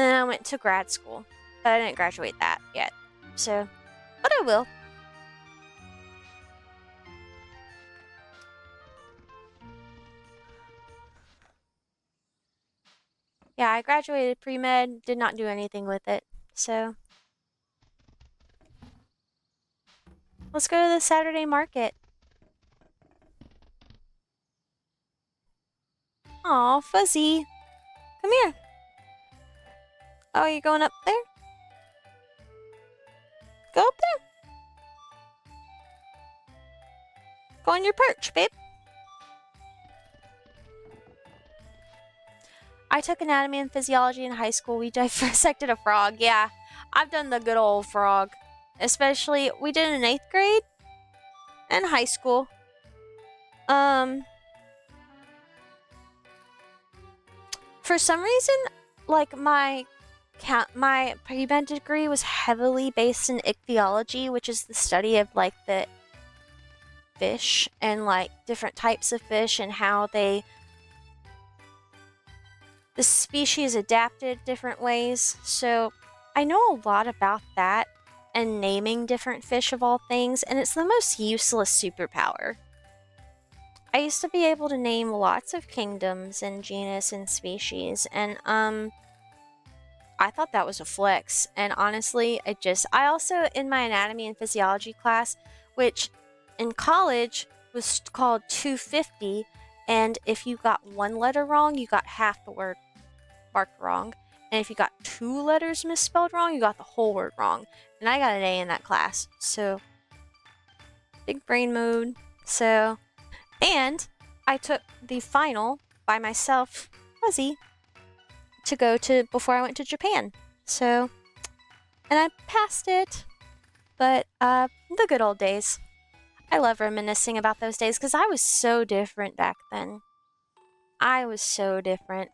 then I went to grad school, but I didn't graduate that yet. So, but I will. Yeah, I graduated pre-med, did not do anything with it. So, let's go to the Saturday market. Aw, Fuzzy. Come here. Oh, you're going up there? Go up there. Go on your perch, babe. I took anatomy and physiology in high school. We dissected a frog. Yeah, I've done the good old frog. Especially, we did it in 8th grade and high school. For some reason, like my pre-med degree was heavily based in ichthyology, which is the study of like the fish and like different types of fish and how the species adapted different ways. So I know a lot about that and naming different fish of all things, and it's the most useless superpower. I used to be able to name lots of kingdoms and genus and species, and I thought that was a flex. And honestly, I also, in my anatomy and physiology class, which in college was called 250, and if you got one letter wrong, you got half the word marked wrong. And if you got 2 letters misspelled wrong, you got the whole word wrong. And I got an A in that class. So, big brain mode. So, and I took the final by myself, Fuzzy, to go to before I went to Japan. So, and I passed it. But, the good old days. I love reminiscing about those days because I was so different back then. I was so different.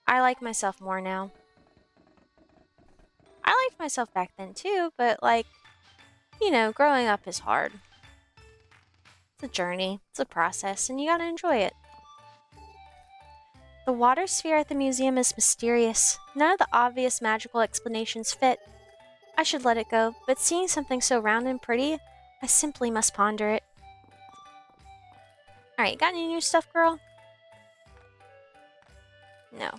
I like myself more now. I liked myself back then too, but like, you know, growing up is hard. It's a journey, it's a process, and you gotta enjoy it. The water sphere at the museum is mysterious. None of the obvious magical explanations fit. I should let it go, but seeing something so round and pretty, I simply must ponder it. Alright, got any new stuff, girl? No.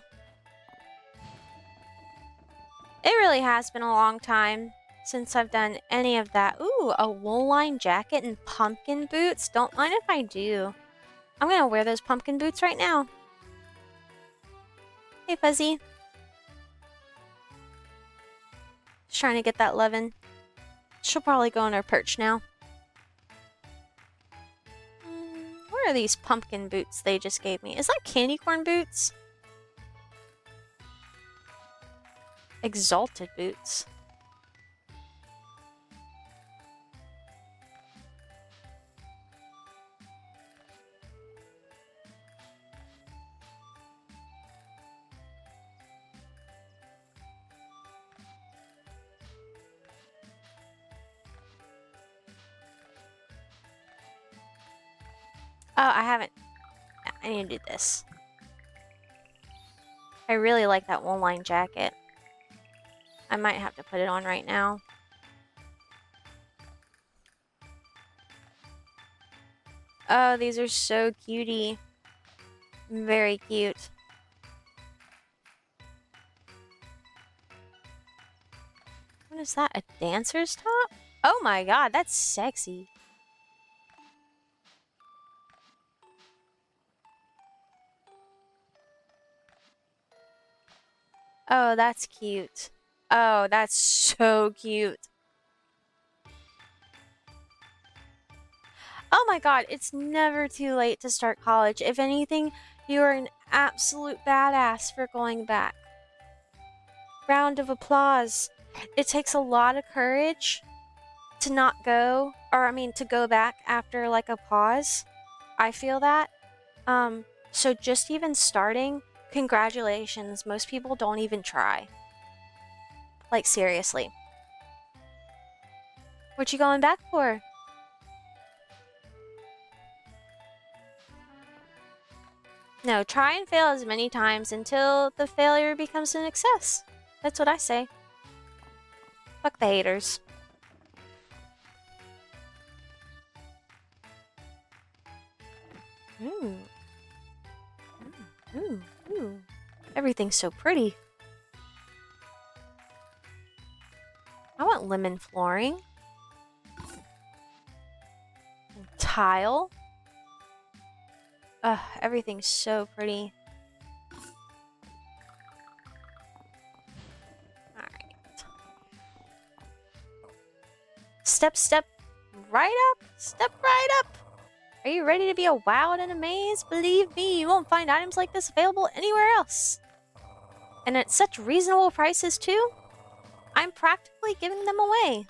It really has been a long time since I've done any of that. Ooh, a wool line jacket and pumpkin boots. Don't mind if I do. I'm gonna wear those pumpkin boots right now. Hey, Fuzzy. Just trying to get that Levin. She'll probably go on her perch now. What are these pumpkin boots they just gave me? Is that candy corn boots? Exalted boots. Oh, I haven't. I need to do this. I really like that wool line jacket. I might have to put it on right now. Oh, these are so cutie. Very cute. What is that? A dancer's top? Oh my god, that's sexy. Oh, that's cute. Oh, that's so cute. Oh my god, it's never too late to start college. If anything, you are an absolute badass for going back. Round of applause. It takes a lot of courage to not go, or I mean to go back after like a pause. I feel that. So just even starting, congratulations. Most people don't even try. Like seriously. What you going back for? No, try and fail as many times until the failure becomes an success. That's what I say. Fuck the haters. Ooh. Ooh, ooh. Everything's so pretty. I want lemon flooring. And tile. Ugh, everything's so pretty. Alright. Step right up. Step right up. Are you ready to be a wowed and amazed? Believe me, you won't find items like this available anywhere else. And at such reasonable prices, too. I'm practically giving them away.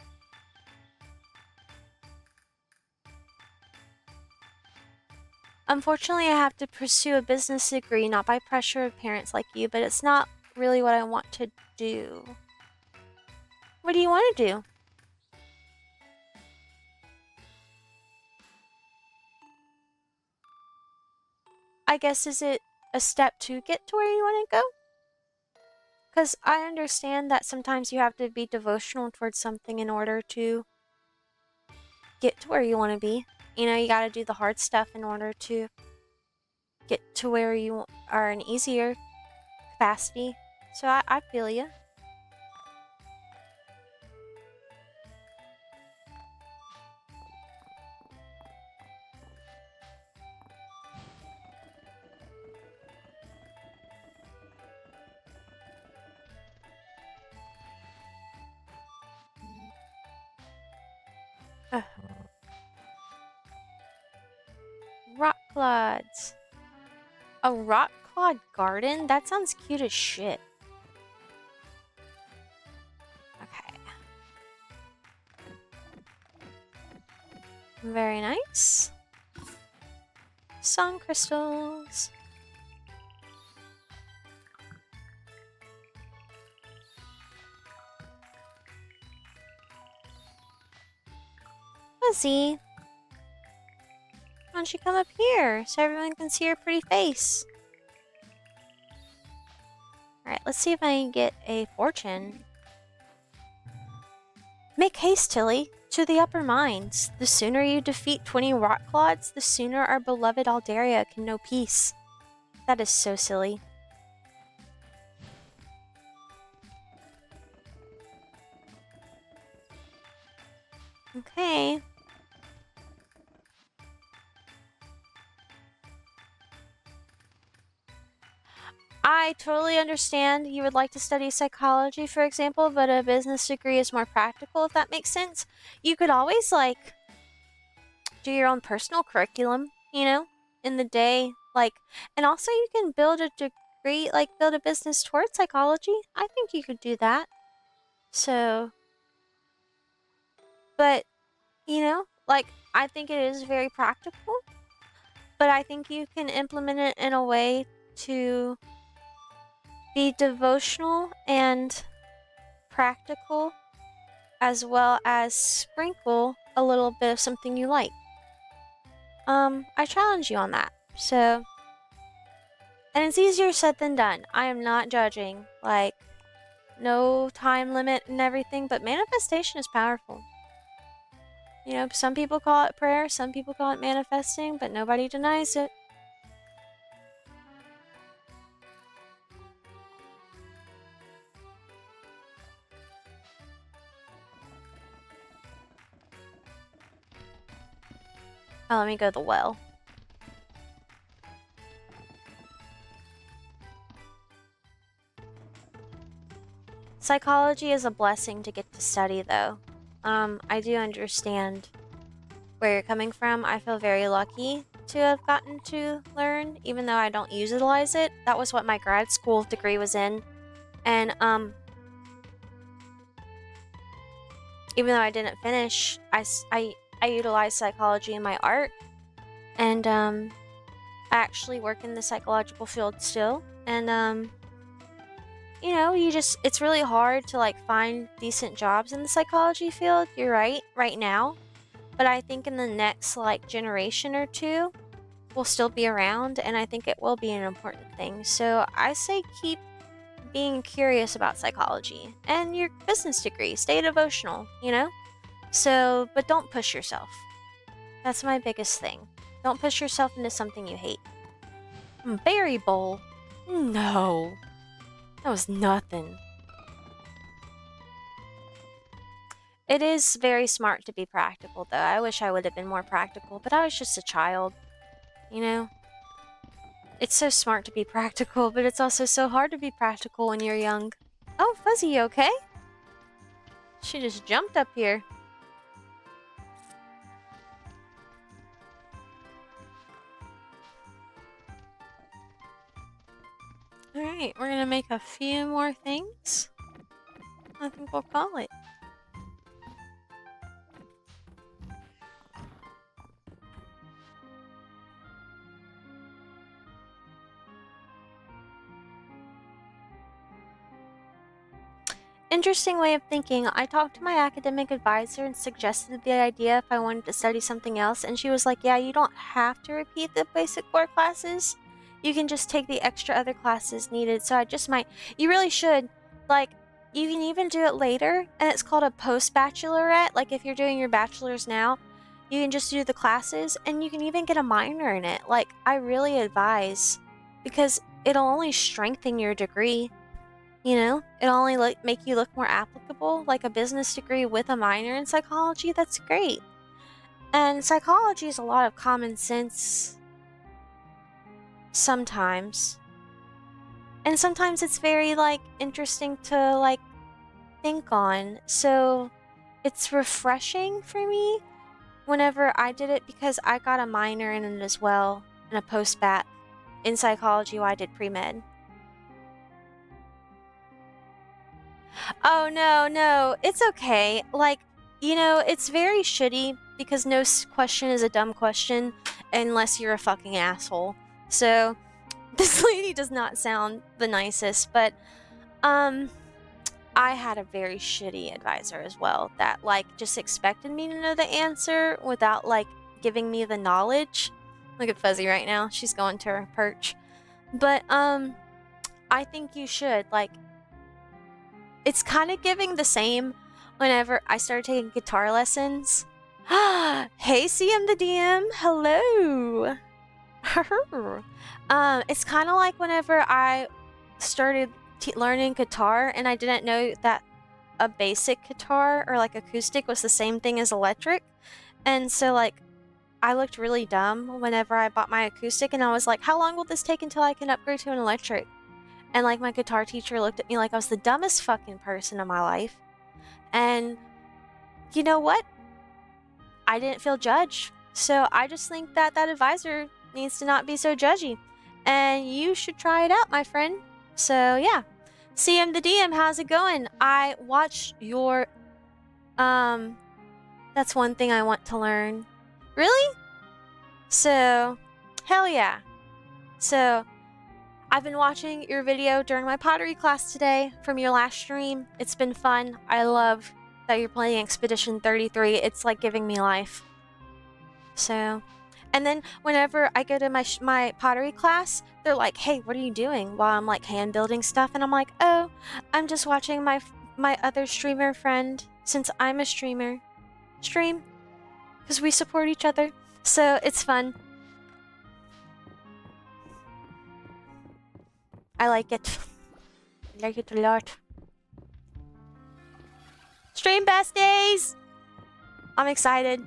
Unfortunately, I have to pursue a business degree, not by pressure of parents like you, but it's not really what I want to do. What do you want to do? I guess, is it a step to get to where you want to go? Because I understand that sometimes you have to be devotional towards something in order to get to where you want to be. You know, you got to do the hard stuff in order to get to where you are in easier capacity. So I feel you. Rock clods. A rock clod garden? That sounds cute as shit. Okay. Very nice. Song crystals. Fuzzy. Why don't you come up here so everyone can see your pretty face? Alright, let's see if I can get a fortune. Make haste, Tilly. To the upper mines. The sooner you defeat 20 rock clods, the sooner our beloved Aldaria can know peace. That is so silly. Okay. I totally understand you would like to study psychology, for example, but a business degree is more practical, if that makes sense. You could always, like, do your own personal curriculum, you know, in the day. Like, and also you can build a degree, like, build a business towards psychology. I think you could do that. So, but, you know, like, I think it is very practical, but I think you can implement it in a way to be devotional and practical, as well as sprinkle a little bit of something you like. I challenge you on that. So, and it's easier said than done. I am not judging. Like, no time limit and everything, but manifestation is powerful. You know, some people call it prayer, some people call it manifesting, but nobody denies it. Oh, let me go to the well. Psychology is a blessing to get to study, though. I do understand where you're coming from. I feel very lucky to have gotten to learn, even though I don't utilize it. That was what my grad school degree was in. And, even though I didn't finish, I utilized psychology in my art. And, I actually work in the psychological field still. And, you know, it's really hard to, like, find decent jobs in the psychology field. You're right now. But I think in the next, like, generation or two, will still be around, and I think it will be an important thing. So I say keep being curious about psychology and your business degree. Stay devotional, you know? So, but don't push yourself. That's my biggest thing. Don't push yourself into something you hate. Berry bowl? No. That was nothing. It is very smart to be practical, though. I wish I would have been more practical, but I was just a child. You know? It's so smart to be practical, but it's also so hard to be practical when you're young. Oh, Fuzzy, okay? She just jumped up here. Alright, we're gonna make a few more things. I think we'll call it. Interesting way of thinking. I talked to my academic advisor and suggested the idea if I wanted to study something else, and she was like, yeah, you don't have to repeat the basic core classes. You can just take the extra other classes needed. So I just might. You really should. Like, you can even do it later, and it's called a post-bachelorette. Like, if you're doing your bachelor's now, you can just do the classes, and you can even get a minor in it. Like, I really advise, because it'll only strengthen your degree. You know, it'll only make you look more applicable, like a business degree with a minor in psychology. That's great. And psychology is a lot of common sense sometimes. And sometimes it's very, like, interesting to, like, think on. So it's refreshing for me whenever I did it, because I got a minor in it as well, and a post-bac in psychology while I did pre-med. Oh, no, it's okay. Like, you know, it's very shitty because no question is a dumb question unless you're a fucking asshole. So, this lady does not sound the nicest, but, I had a very shitty advisor as well that, like, just expected me to know the answer without, like, giving me the knowledge. Look at Fuzzy right now. She's going to her perch. But, I think you should, like, it's kind of giving the same whenever I started taking guitar lessons. Hey, CM the DM. Hello. It's kind of like whenever I started learning guitar and I didn't know that a basic guitar or like acoustic was the same thing as electric. And so like I looked really dumb whenever I bought my acoustic and I was like, how long will this take until I can upgrade to an electric? And like my guitar teacher looked at me like I was the dumbest fucking person in my life. And you know what? I didn't feel judged. So I just think that that advisor needs to not be so judgy. And you should try it out, my friend. So yeah. CM the DM, how's it going? I watched your that's one thing I want to learn. Really? So hell yeah. So I've been watching your video during my pottery class today from your last stream. It's been fun. I love that you're playing Expedition 33. It's like giving me life. So, and then whenever I go to my pottery class, they're like, "Hey, what are you doing?" While I'm like hand building stuff, and I'm like, "Oh, I'm just watching my other streamer friend, since I'm a streamer, stream, because we support each other." So it's fun. I like it. I like it a lot. Stream besties! I'm excited.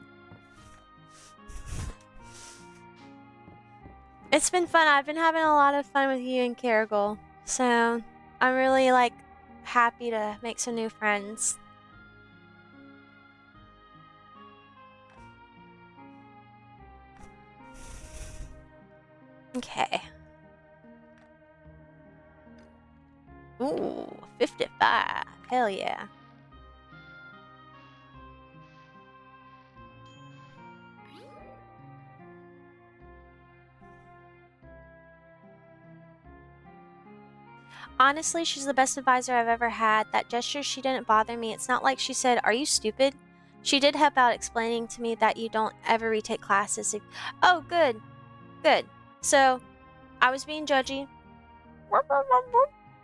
It's been fun. I've been having a lot of fun with you and Caragol. So I'm really like happy to make some new friends. Okay. Ooh, 55. Hell yeah. Honestly, she's the best advisor I've ever had. That gesture, she didn't bother me. It's not like she said, "Are you stupid?" She did help out explaining to me that you don't ever retake classes. Oh, good. Good. So, I was being judgy.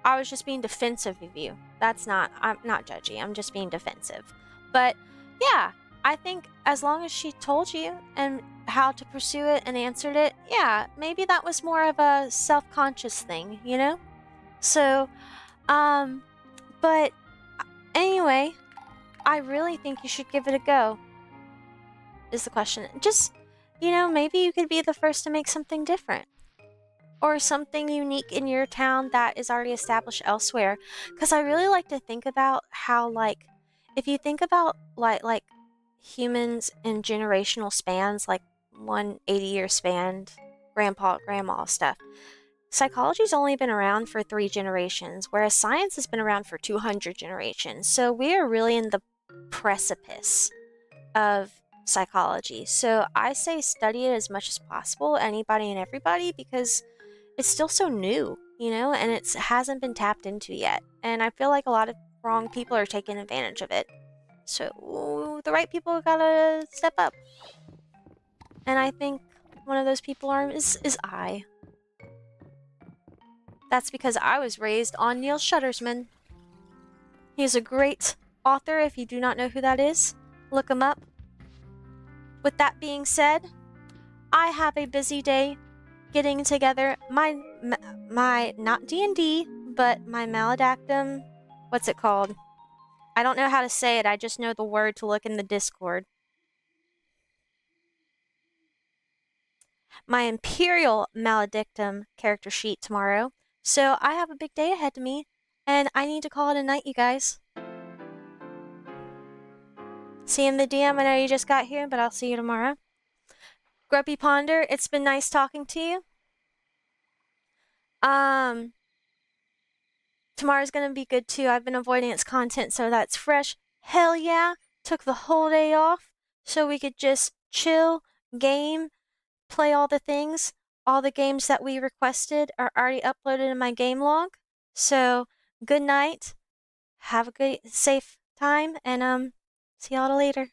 I was just being defensive of you. I'm not judgy. I'm just being defensive. But yeah, I think as long as she told you and how to pursue it and answered it, yeah, maybe that was more of a self-conscious thing, you know? So, but anyway, I really think you should give it a go. Is the question. Just, maybe you could be the first to make something different. Or something unique in your town that is already established elsewhere. Because I really like to think about how, like, if you think about like humans in generational spans, like 180-year span, grandpa, grandma stuff. Psychology's only been around for 3 generations, whereas science has been around for 200 generations. So we are really in the precipice of psychology. So I say study it as much as possible, anybody and everybody, because it's still so new, and it hasn't been tapped into yet. And I feel like a lot of wrong people are taking advantage of it. So the right people gotta step up. And I think one of those people is I. That's because I was raised on Neil Shuttersman. He is a great author. If you do not know who that is, look him up. With that being said, I have a busy day getting together my not D&D, but my maledactum. What's it called? I don't know how to say it. I just know the word to look in the Discord. My Imperial Maledictum character sheet tomorrow. So I have a big day ahead of me, and I need to call it a night, you guys. See you in the DM. I know you just got here, but I'll see you tomorrow. Grumpy Ponder, it's been nice talking to you. Tomorrow's gonna be good too. I've been avoiding its content, so that's fresh. Hell yeah! Took the whole day off so we could just chill, game, play all the things. All the games that we requested are already uploaded in my game log. So, good night. Have a good, safe time, and see y'all later.